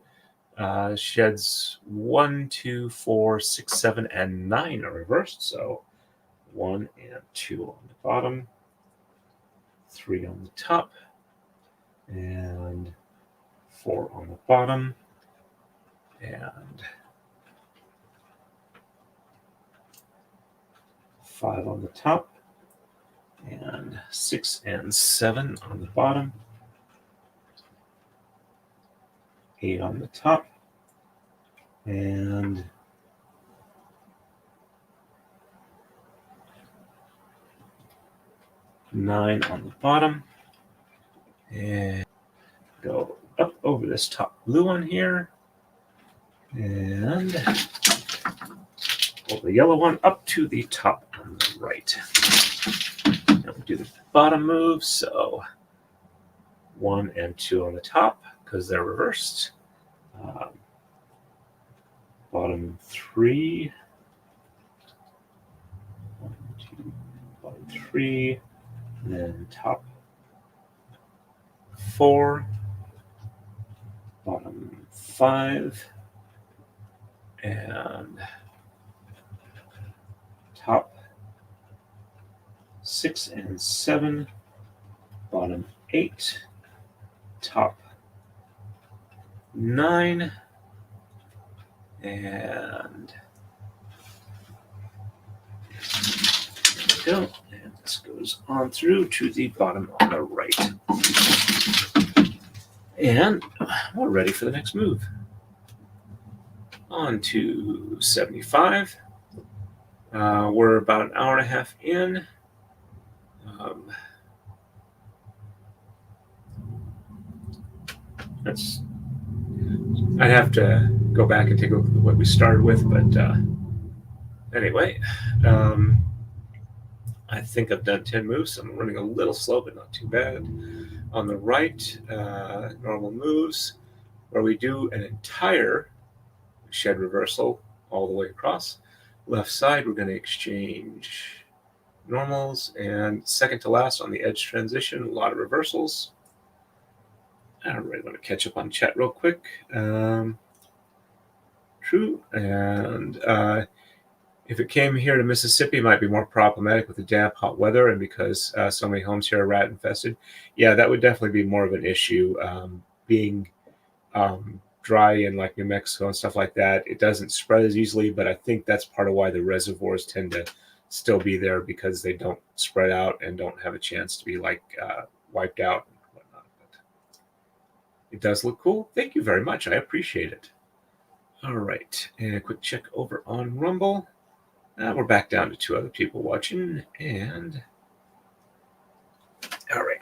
Sheds 1, 2, 4, 6, 7, and 9 are reversed. So 1 and 2 on the bottom, 3 on the top, and 4 on the bottom, and 5 on the top, and 6 and 7 on the bottom, 8 on the top, and 9 on the bottom, and go up over this top blue one here, and pull the yellow one up to the top on the right. Now we do the bottom move, so 1 and 2 on the top because they're reversed. Bottom 3, 1, 2, bottom 3, and then top 4, bottom 5, and top 6 and 7, bottom 8, top 9, and go. And this goes on through to the bottom on the right. And we're ready for the next move. On to 75. We're about an hour and a half in. I'd have to go back and take a look at what we started with, but anyway, I think I've done 10 moves. So I'm running a little slow, but not too bad. On the right, normal moves, where we do an entire shed reversal all the way across. Left side, we're going to exchange normals, and second to last on the edge transition, a lot of reversals. I don't really want to catch up on chat real quick. True, and If it came here to Mississippi, it might be more problematic with the damp, hot weather, and because so many homes here are rat infested. Yeah, that would definitely be more of an issue. Being dry in like New Mexico and stuff like that, it doesn't spread as easily, but I think that's part of why the reservoirs tend to still be there, because they don't spread out and don't have a chance to be like wiped out and whatnot. But it does look cool. Thank you very much. I appreciate it. All right, and a quick check over on Rumble. We're back down to 2 other people watching, and all right.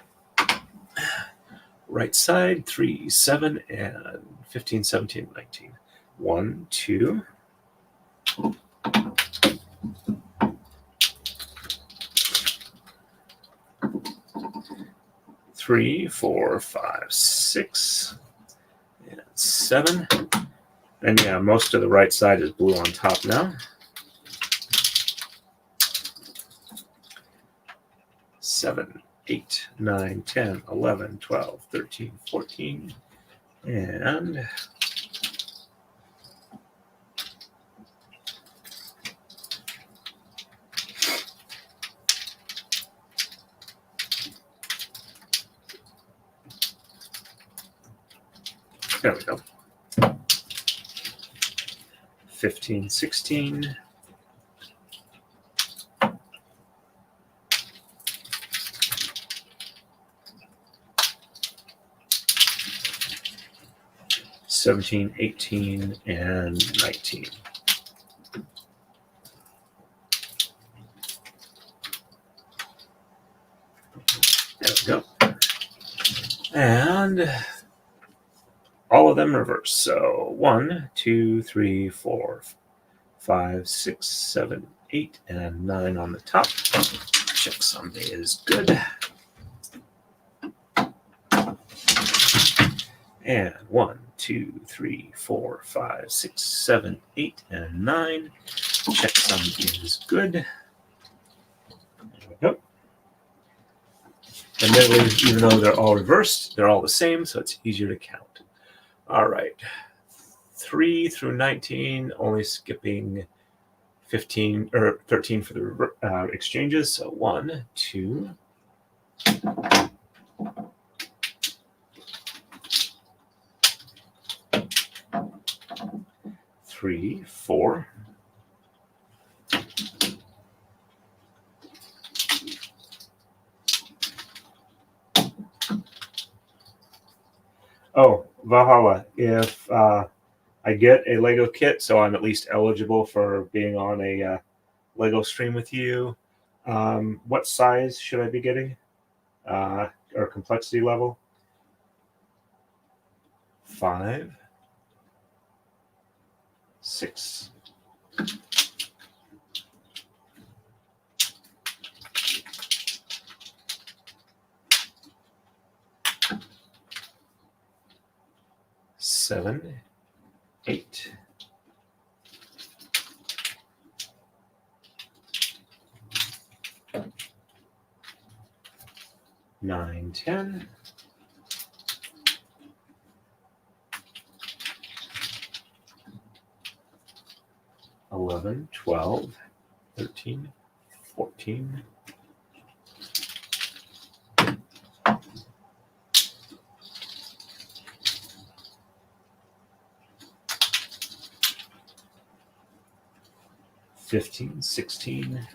Right side, 3, 7, and 15, 17, 19. 1, 2. 3, 4, 5, 6, and 7. And yeah, most of the right side is blue on top now. 7, 8, 9, 10, 11, 12, 13, 14, and there we go. 15, 16. 17, 18, and 19. There we go. And all of them reverse. So 1, 2, 3, 4, 5, 6, 7, 8, and 9 on the top. Check Sunday is good. And 1, 2, 3, 4, 5, 6, 7, 8, and 9. Checksum is good. There we go. And then, even though they're all reversed, they're all the same, so it's easier to count. All right. 3 through 19, only skipping 15 or 13 for the exchanges. So 1, 2. 3, 4. 5. Valhalla. If I get a Lego kit, so I'm at least eligible for being on a Lego stream with you, what size should I be getting? Or complexity level? 5, 6. Seven, 8. 9, 10. 11, 12, 13, 14. 15, 16.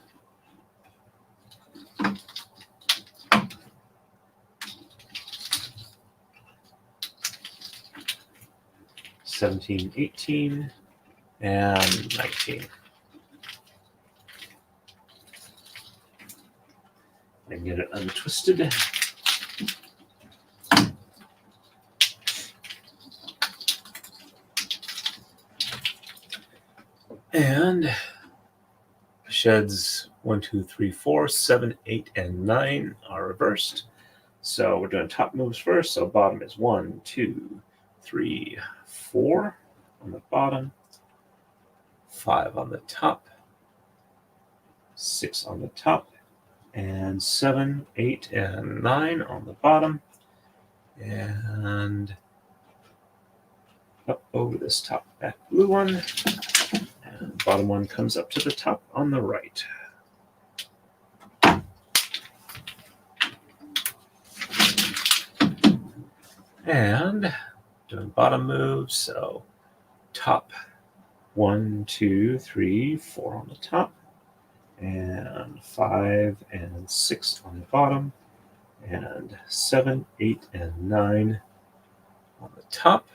17, 18, and 19. And get it untwisted. And sheds 1, 2, 3, 4, 7, 8, and 9 are reversed. So we're doing top moves first. So bottom is 1, 2, 3, 4 on the bottom, 5 on the top, 6 on the top, and 7, 8, and 9 on the bottom, and up over this top back blue one, And bottom one comes up to the top on the right. And doing bottom moves, so top 1, 2, 3, 4 on the top, and 5 and 6 on the bottom, and 7, 8, and 9 on the top.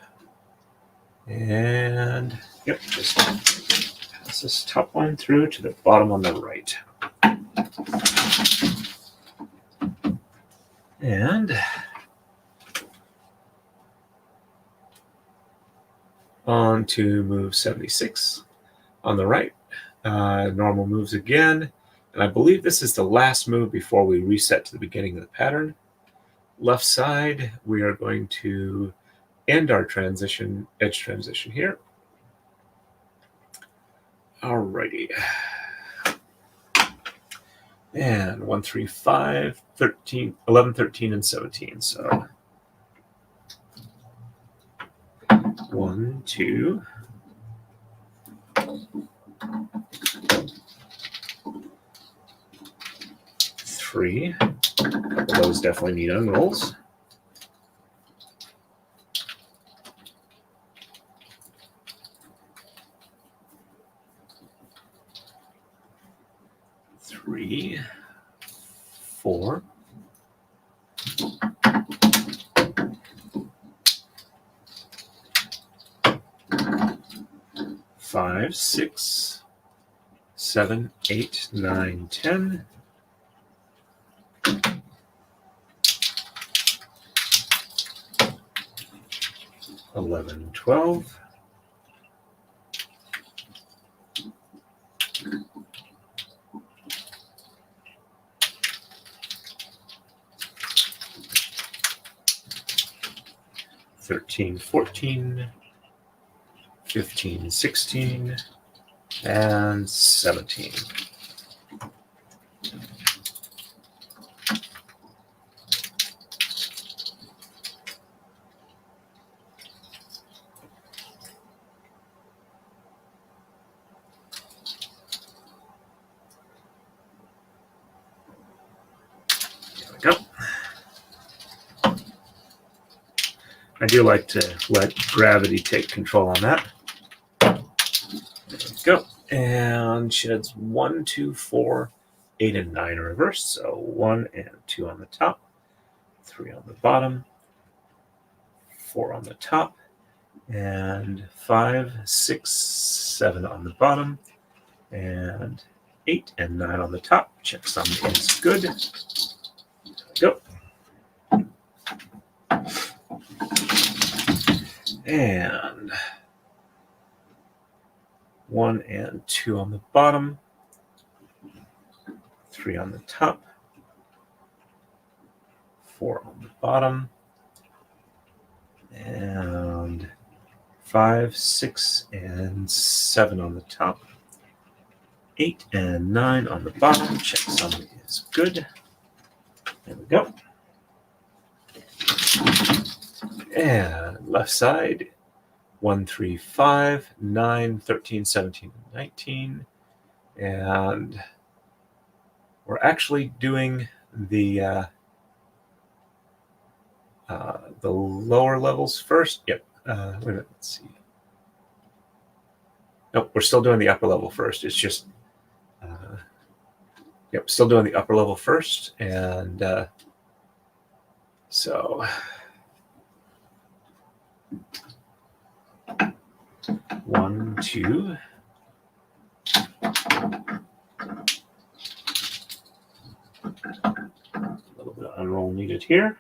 And yep, just pass this top one through to the bottom on the right. And on to move 76 on the right. Normal moves again. And I believe this is the last move before we reset to the beginning of the pattern. Left side, we are going to end our transition, edge transition here. Alrighty. And 1, 3, 5, 13, 11, 13, and 17. So 1, 2, 3. A couple of those definitely need unrolls. 3, 4. 5, 6, 7, 8, 9, 10. 11, 12. 13, 14, 15, 16, and 17. There we go. I do like to let gravity take control on that. There we go. And sheds 1, 2, 4, 8, and 9 are reversed. So 1 and 2 on the top, 3 on the bottom, 4 on the top, and 5, 6, 7 on the bottom, and 8 and 9 on the top. Checksum is good. There we go. And 1 and 2 on the bottom, 3 on the top, 4 on the bottom, and 5, 6, and 7 on the top, 8 and 9 on the bottom. Checksum is good. There we go. And left side, 1, 3, 5, 9, 13, 17, 19. And we're actually doing the lower levels first. Yep. Wait a minute. Let's see. Nope, we're still doing the upper level first. It's just, yep, still doing the upper level first. And so 1, 2. A little bit of unroll needed here.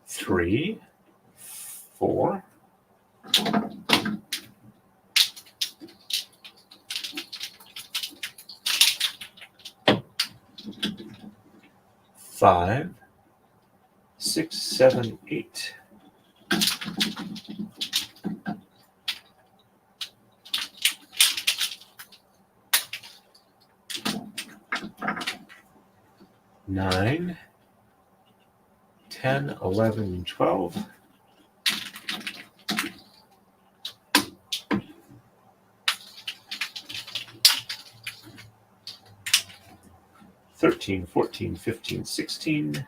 3, 4. 5, 6, 7, 8. 9, 10, 11, 12. 13, 14, 15, 16.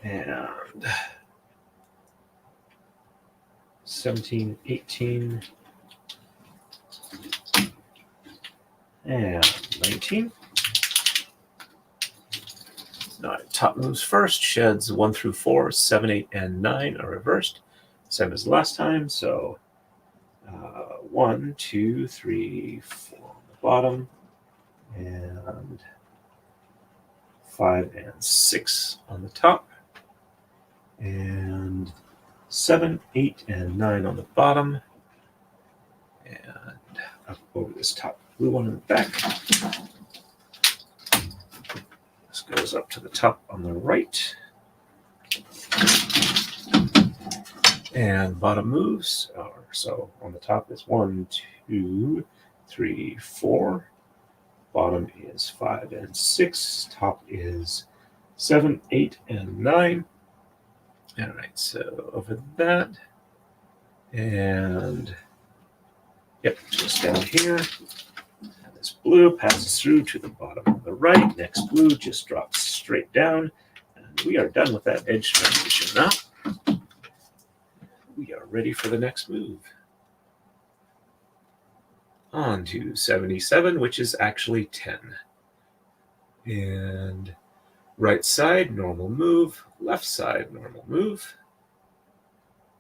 And 17, 18, and 19. All right, top moves first. Sheds 1 through 4, 7, 8, and 9 are reversed. Same as last time. So 1, 2, 3, 4 on the bottom, and 5 and 6 on the top, and 7, 8, and 9 on the bottom, and up over this top blue one in the back. This goes up to the top on the right. And bottom moves are, so on the top is 1, 2, 3, 4. Bottom is 5 and 6. Top is 7, 8, and 9. All right, so over that. And yep, just down here. And this blue passes through to the bottom on the right. Next blue just drops straight down. And we are done with that edge transition now. We are ready for the next move. On to 77, which is actually 10. And right side, normal move. Left side, normal move.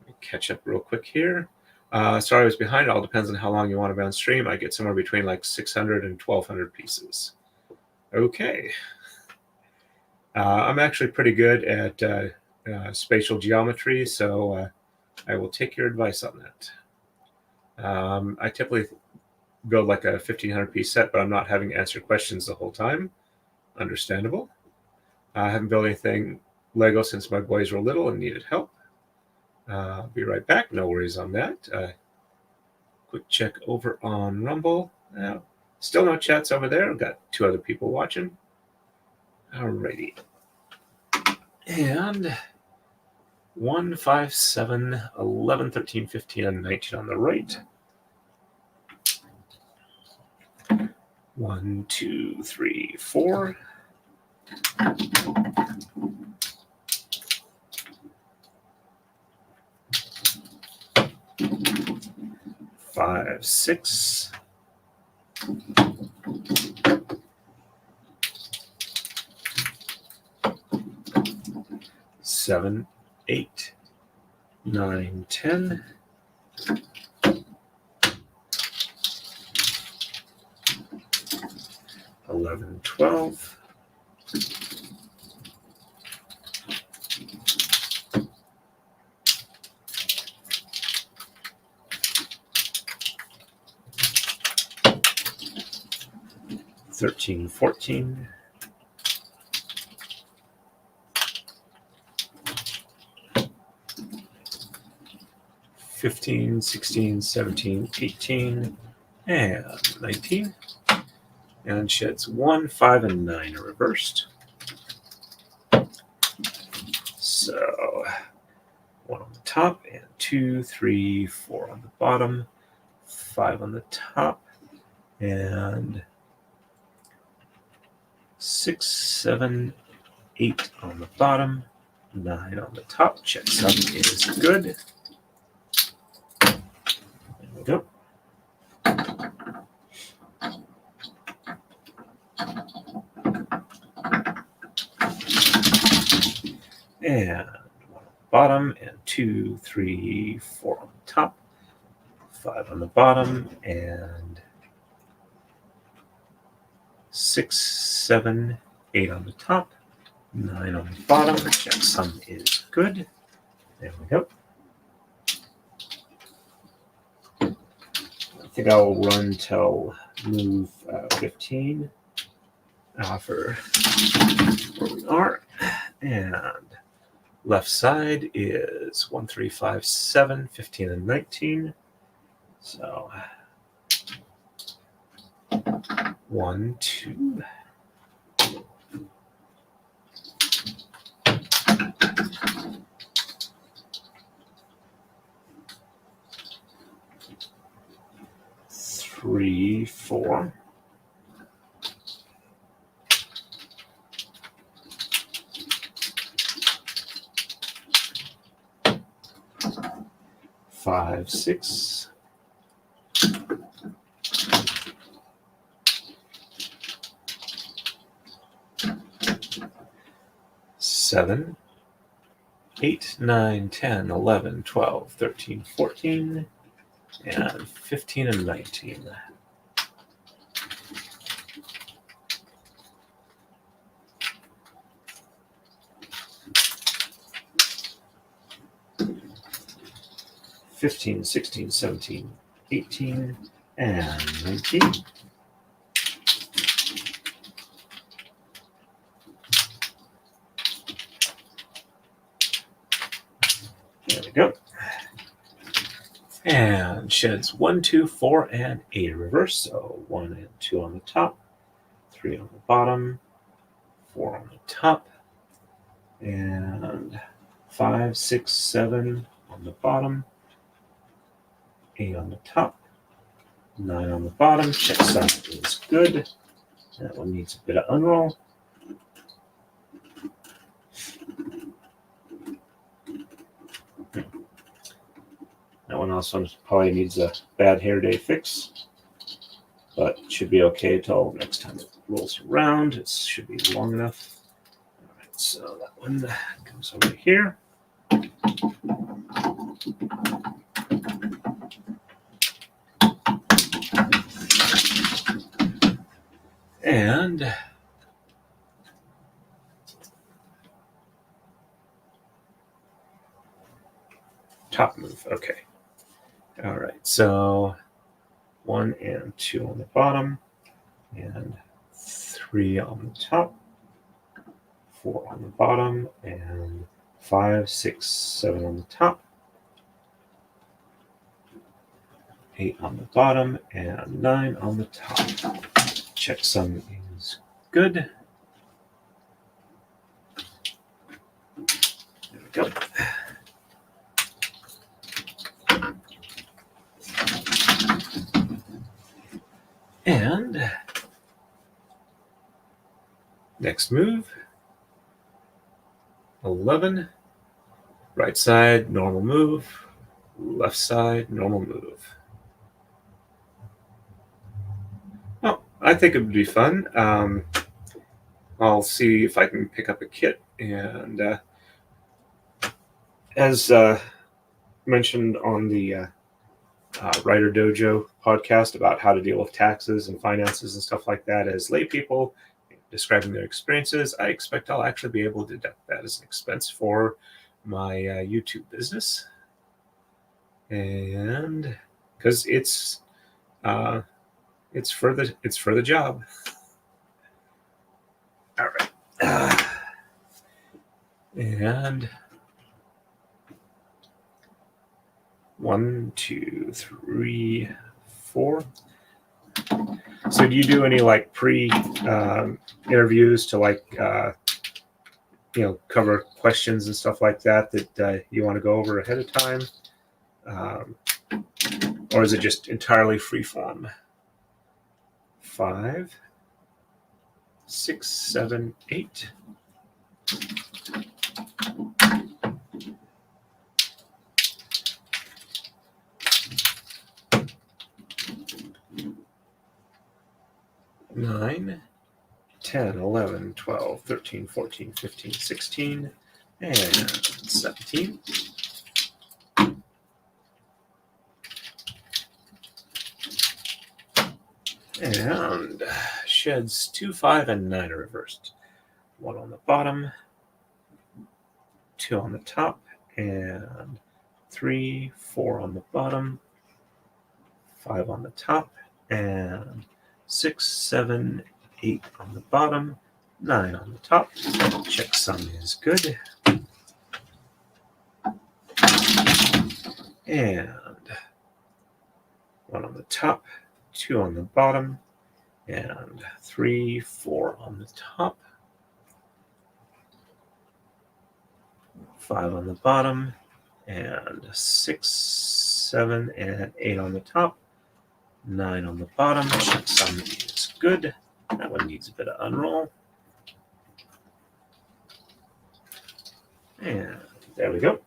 Let me catch up real quick here. Sorry I was behind. It all depends on how long you want to be on stream. I get somewhere between like 600 and 1,200 pieces. Okay. I'm actually pretty good at spatial geometry, so I will take your advice on that. I typically build like a 1,500 piece set, but I'm not having to answer questions the whole time. Understandable. I haven't built anything Lego since my boys were little and needed help. I'll be right back. No worries on that. Quick check over on Rumble. Still no chats over there. I've got 2 other people watching. Alrighty. And 1, 5, 7, 11, 13, 15, and 19 on the right. 1, 2, 3, 4. 5, 6. 7, 8, 9, 10. 11, 12. 13, 14. 15, 16, 17, 18, and 19. And sheds 1, 5, and 9 are reversed. So 1 on the top, and 2, 3, 4 on the bottom, 5 on the top, and 6, 7, 8 on the bottom, 9 on the top. Check sum is good. There we go. And 1 on the bottom, and 2, 3, 4 on the top, 5 on the bottom, and 6, 7, 8 on the top, 9 on the bottom. Check sum is good. There we go. I think I'll run till move 15 for where we are. And left side is 1, 3, 5, 7, 15, and 19. So 1, 2. 3, 4. 5, 6. 7, 8, 9, 10, 11, 12, 13, 14, and 15 and 19. $15, 16, 17, 18, and 19. There we go. And sheds 1, 2, 4, and 8 in reverse. So 1 and 2 on the top, 3 on the bottom, 4 on the top, and 5, 6, 7 on the bottom, 8 on the top, 9 on the bottom. Check sum is good. That one needs a bit of unroll. That one also probably needs a bad hair day fix, but it should be okay until next time it rolls around. It should be long enough. All right, so that one comes over here. And top move, okay. All right, so 1 and 2 on the bottom, and 3 on the top, 4 on the bottom, and 5, 6, 7 on the top, 8 on the bottom, and 9 on the top. Checksum is good. There we go. And next move, 11, right side, normal move, left side, normal move. Well, I think it would be fun. I'll see if I can pick up a kit. And as mentioned on the Writer Dojo podcast about how to deal with taxes and finances and stuff like that as lay people describing their experiences, I expect I'll actually be able to deduct that as an expense for my YouTube business. And because it's for the job. All right. And 1, 2, 3, 4. So do you do any like pre interviews to like cover questions and stuff like that you want to go over ahead of time, or is it just entirely free form? 5, 6, 7, 8. 9, 10, 11, 12, 13, 14, 15, 16, and 17. And sheds 2, 5, and 9 are reversed. 1 on the bottom, 2 on the top, and 3, 4 on the bottom, 5 on the top, and 6, 7, 8 on the bottom, 9 on the top. Checksum is good. And 1 on the top, 2 on the bottom, and 3, 4 on the top, 5 on the bottom, and 6, 7, and 8 on the top. 9 on the bottom. Checksum is good. That one needs a bit of unroll. And there we go.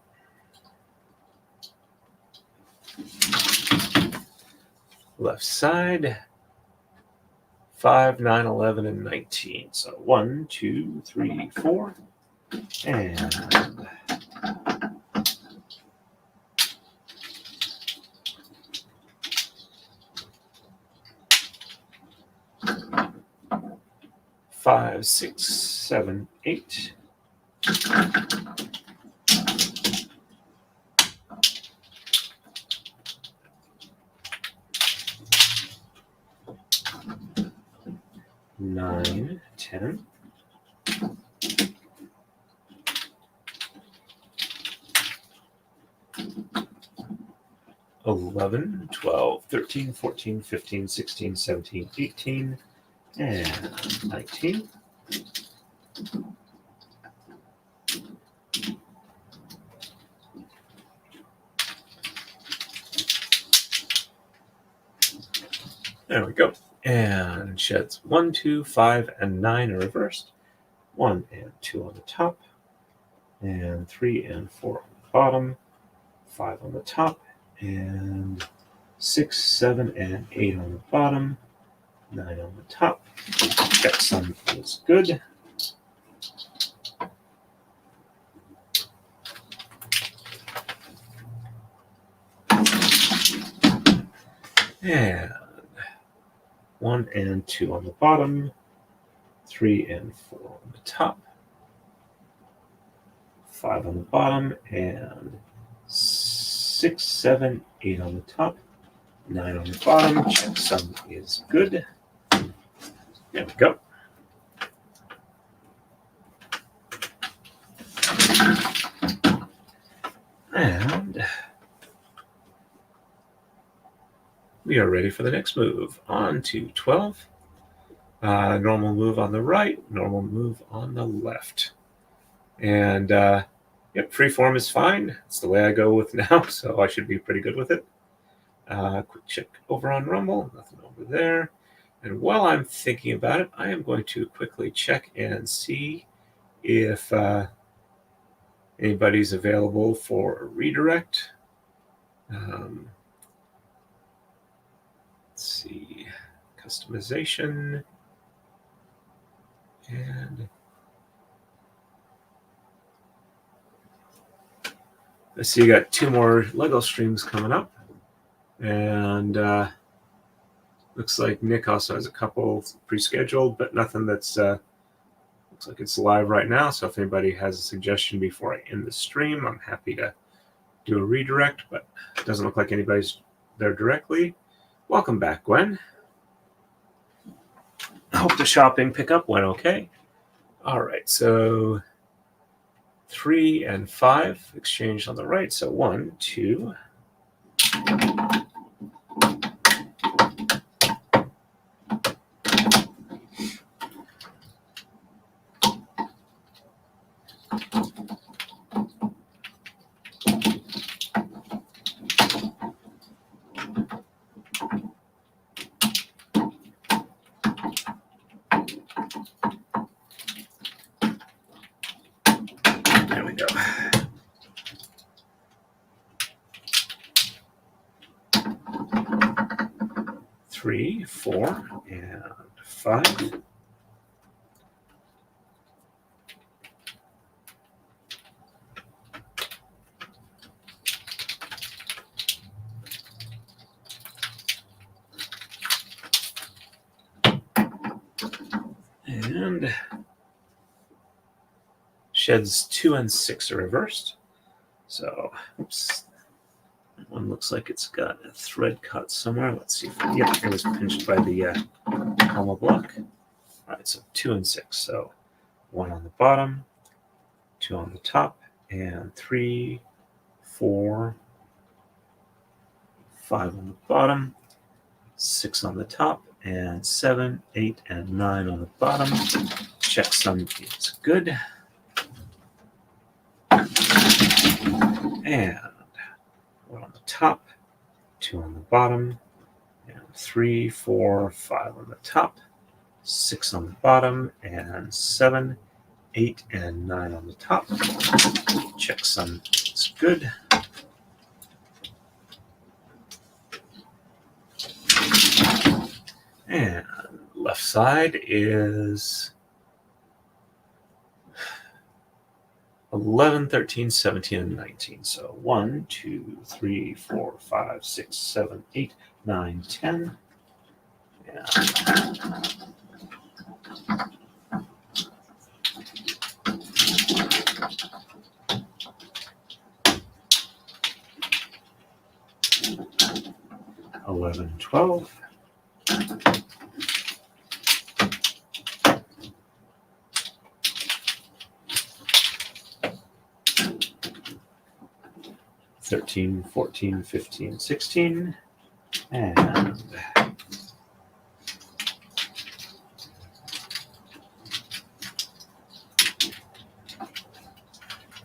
Left side. 5, 9, 11, and 19. So 1, 2, 3, 4. And 5, 6, 7, 8. Nine, 10. 11, 12, 13, 14, 15, 16, 17, 18, and 19. There we go. And sheds 1, 2, 5, and 9 are reversed. 1 and 2 on the top. And 3 and 4 on the bottom. 5 on the top. And 6, 7, and 8 on the bottom. 9 on the top. Checksum is good. And 1 and 2 on the bottom, 3 and 4 on the top, 5 on the bottom, and 6, 7, 8 on the top, 9 on the bottom. Checksum is good. There we go. And we are ready for the next move. On to 12. Normal move on the right, normal move on the left. And yep, free form is fine. It's the way I go with now, so I should be pretty good with it. Quick check over on Rumble, nothing over there. And while I'm thinking about it, I am going to quickly check and see if anybody's available for a redirect. Let's see, customization, and I see you got 2 more Lego streams coming up, and looks like Nick also has a couple pre-scheduled, but nothing that's looks like it's live right now. So if anybody has a suggestion before I end the stream, I'm happy to do a redirect, but it doesn't look like anybody's there directly. Welcome back, Gwen. I hope the shopping pickup went okay. All right, so 3 and 5 exchanged on the right. So 1, 2. There we go. Three, 4, and 5. And sheds 2 and 6 are reversed. So, oops. That one looks like it's got a thread cut somewhere. Let's see. Yep, it was pinched by the comma block. All right, so 2 and 6. So 1 on the bottom, 2 on the top, and 3, 4, 5 on the bottom, 6 on the top, and 7, 8, and 9 on the bottom. Checksum is good. And 1 on the top, 2 on the bottom, and 3, 4, 5 on the top, 6 on the bottom, and 7, 8, and 9 on the top. Checksum is good. And left side is 11, 13, 17, and 19. So 1, 2, 3, 4, 5, 6, 7, 8, 9, 10. Yeah. $11, 12. $13, 14, 15, 16, and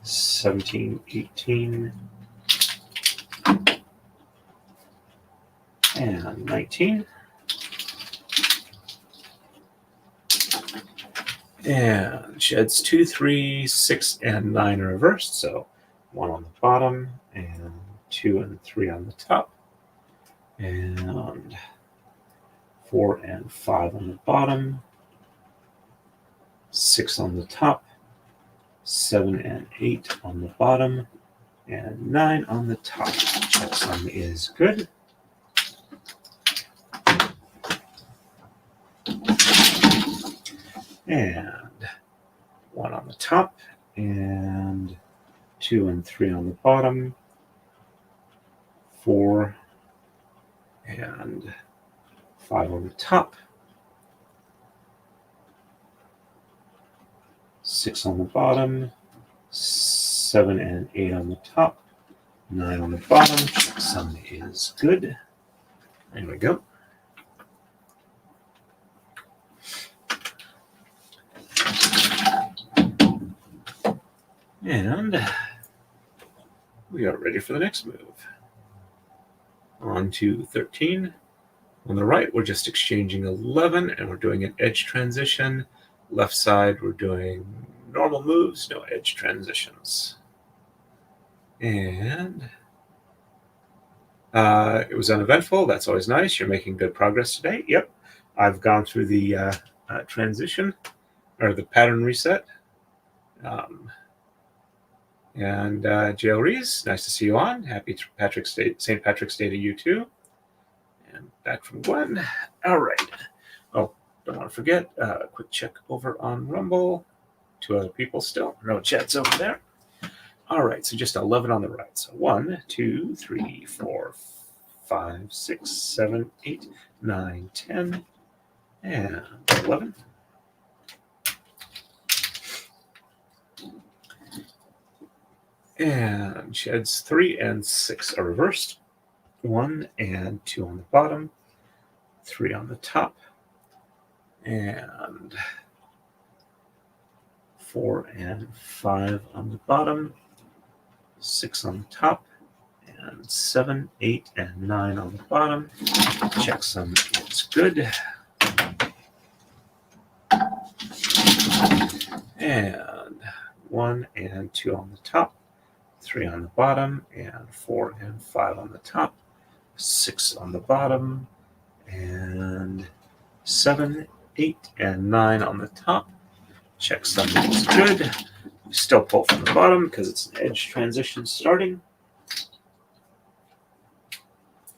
$17, 18, and 19. And sheds 2, 3, 6, and 9 are reversed. So 1 on the bottom, and 2 and 3 on the top, and 4 and 5 on the bottom, 6 on the top, 7 and 8 on the bottom, and 9 on the top. Checksum is good. And 1 on the top, and 2 and 3 on the bottom, 4 and 5 on the top, 6 on the bottom, 7 and 8 on the top, 9 on the bottom. Checksum is good. There we go. And we are ready for the next move. On to 13. On the right, we're just exchanging 11, and we're doing an edge transition. Left side, we're doing normal moves, no edge transitions. And it was uneventful. That's always nice. You're making good progress today. Yep. I've gone through the transition, or the pattern reset. And Jail Rees, nice to see you on. Happy St. Patrick's Day to you too. And back from Gwen. All right. Oh, don't want to forget, a quick check over on Rumble. 2 other people still. No chats over there. All right, so just 11 on the right. So 1, 2, 3, 4, 5, 6, 7, 8, 9, 10, and 11. And sheds 3 and 6 are reversed. 1 and 2 on the bottom, 3 on the top, and 4 and 5 on the bottom, 6 on the top, and 7, 8, and 9 on the bottom. Checksum is good. And 1 and 2 on the top, 3 on the bottom, and 4 and 5 on the top, 6 on the bottom, and 7, 8, and 9 on the top. Checksum is good. We still pull from the bottom because it's an edge transition starting.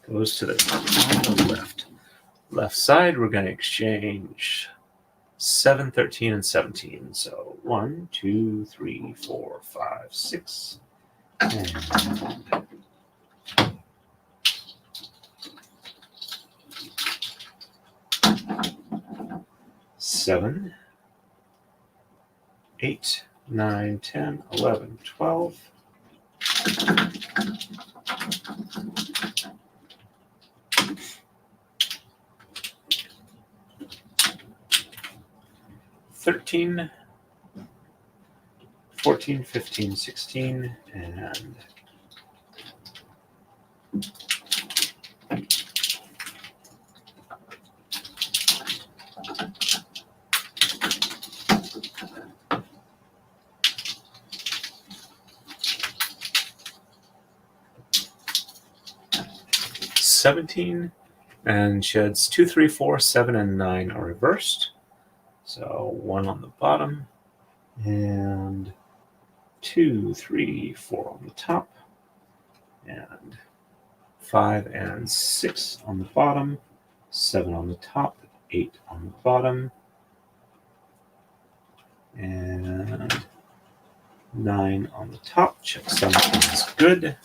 Goes to the top on the left. Left side, we're going to exchange 7, 13, and 17. So 1, 2, 3, 4, 5, 6, and 7, 8, 9, 10, 11, 12. $13, 14, 15, 16, and 17. 17, and sheds 2, 3, 4, 7, and 9 are reversed. So 1 on the bottom, and 2, 3, 4 on the top, and 5 and 6 on the bottom, 7 on the top, 8 on the bottom, and 9 on the top. Check sum is good.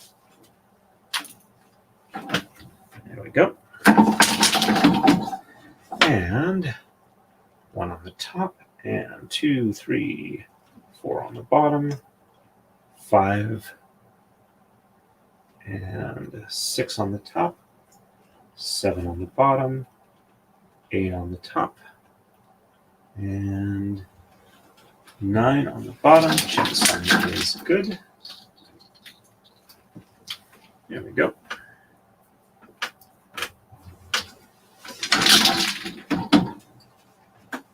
There we go. And 1 on the top, and 2, 3, 4 on the bottom, 5 and 6 on the top, 7 on the bottom, 8 on the top, and 9 on the bottom. Check sum is good. There we go.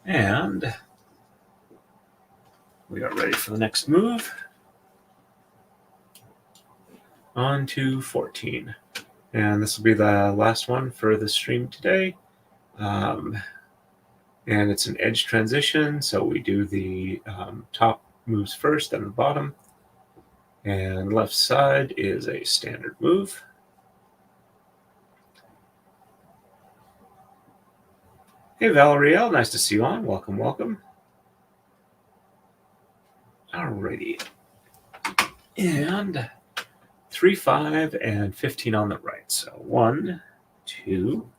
And we are ready for the next move. On to 14. And this will be the last one for the stream today. And it's an edge transition, so we do the top moves first, then the bottom. And left side is a standard move. Hey, Valerielle, nice to see you on. Welcome, welcome. Alrighty. And 3, 5, and 15 on the right. So 1, 2,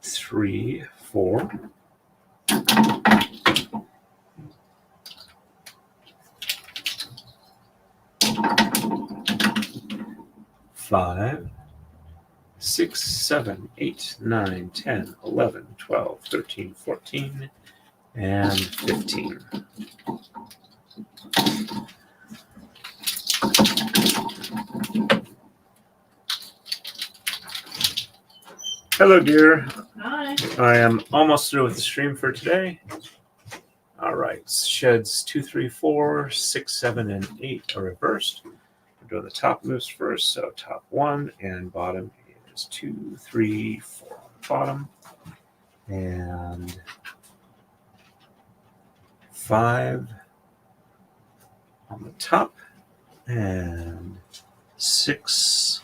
3, 4, 5, 6, 7, 8, 9, 10, 11, 12, 13, 14, and 15. Hello, dear. Hi. I am almost through with the stream for today. All right, sheds 2, 3, 4, 6, 7, and 8 are reversed. We're doing the top moves first, so top 1 and bottom is 2, 3, 4 on the bottom, and 5 on the top, and 6,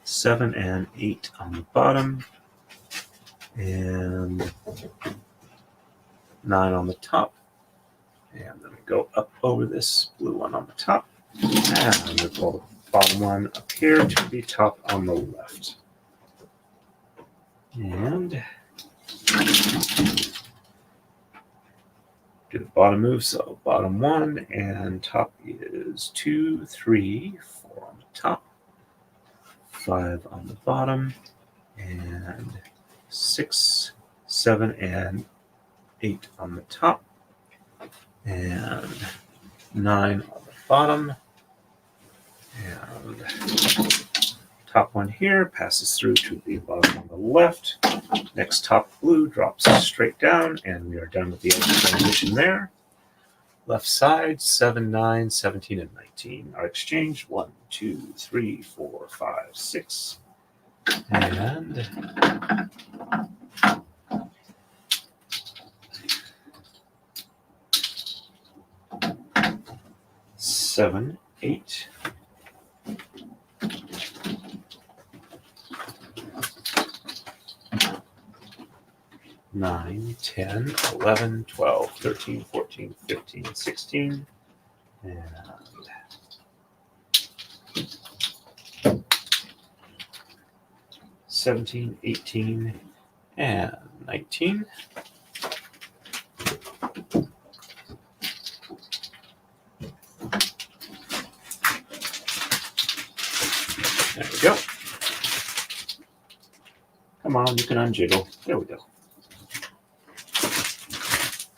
7, and 8 on the bottom, and 9 on the top, and then we go up over this blue one on the top, and we pull the bottom one up here to the top on the left. And do the bottom move, so bottom 1 and top is 2, 3, 4 on the top, 5 on the bottom, and 6, 7, and 8 on the top, and 9 on the bottom, and top one here passes through to the bottom on the left. Next top blue drops straight down, and we are done with the edge transition there. Left side, 7, 9, 17, and 19 are exchanged. 1, 2, 3, 4, 5, 6. And 7, 8. 9, 10, 11, 12, 13, 14, 15, 16, and 17, 18, and 19. There we go. Come on, you can unjiggle. There we go.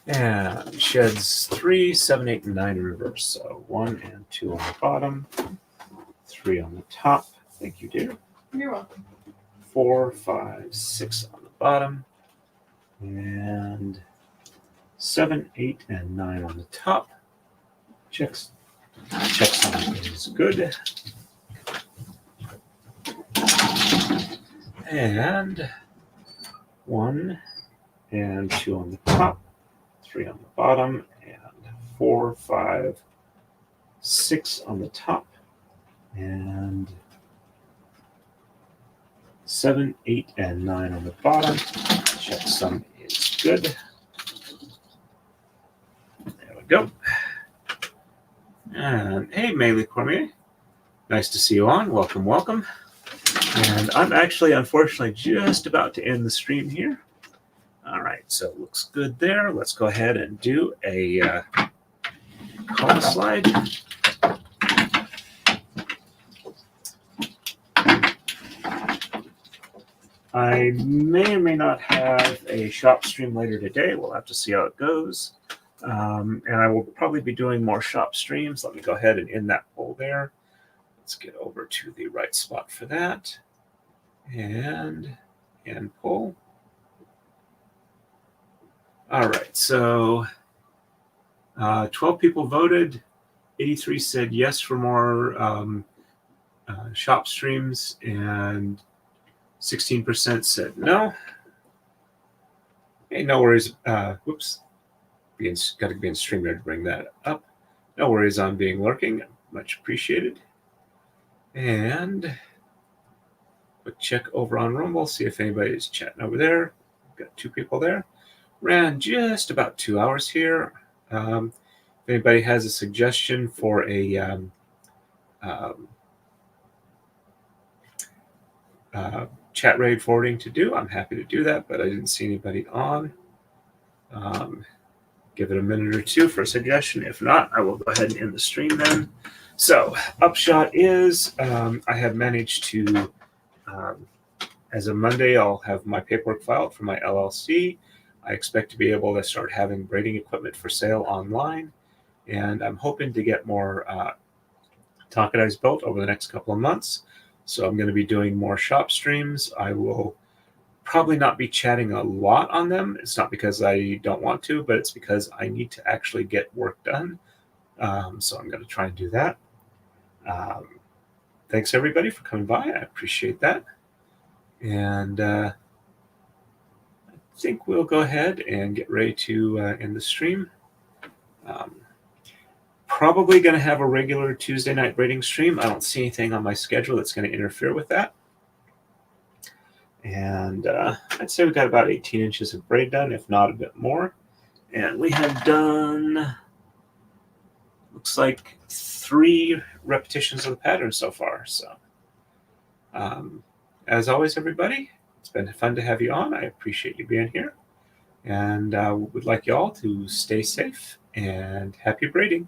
And sheds 3, 7, 8, and 9 in reverse. So 1 and 2 on the bottom, 3 on the top. Thank you, dear. You're welcome. 4, 5, 6 on the bottom, and 7, 8, and 9 on the top. Check sum is good. And 1 and 2 on the top, 3 on the bottom, and 4, 5, 6 on the top, and 7, 8, and 9 on the bottom. Check sum is good. There we go. And hey, Nimai Kôrai, nice to see you on. Welcome, welcome. And I'm actually, unfortunately, just about to end the stream here. All right, so it looks good there. Let's go ahead and do a call slide. I may or may not have a shop stream later today. We'll have to see how it goes. And I will probably be doing more shop streams. Let me go ahead and end that poll there. Let's get over to the right spot for that. And poll. All right, so 12 people voted. 83 said yes for more shop streams, and 16% said no. Hey, no worries. Whoops. Got to be in StreamYard to bring that up. No worries on being lurking. Much appreciated. And quick check over on Rumble, see if anybody's chatting over there. Got 2 people there. Ran just about 2 hours here. If anybody has a suggestion for a chat raid forwarding to do, I'm happy to do that, but I didn't see anybody on. Give it a minute or 2 for a suggestion. If not, I will go ahead and end the stream then. So, upshot is I have managed to, as of Monday, I'll have my paperwork filed for my LLC. I expect to be able to start having braiding equipment for sale online, and I'm hoping to get more Taka-Dais built over the next couple of months. So I'm going to be doing more shop streams. I will probably not be chatting a lot on them. It's not because I don't want to, but it's because I need to actually get work done. So I'm going to try and do that. Thanks, everybody, for coming by. I appreciate that. And I think we'll go ahead and get ready to end the stream. Probably going to have a regular Tuesday night braiding stream. I don't see anything on my schedule that's going to interfere with that. And I'd say we got about 18 inches of braid done, if not a bit more. And we have done, looks like 3 repetitions of the pattern so far. So as always, everybody, it's been fun to have you on. I appreciate you being here. And would like you all to stay safe and happy braiding.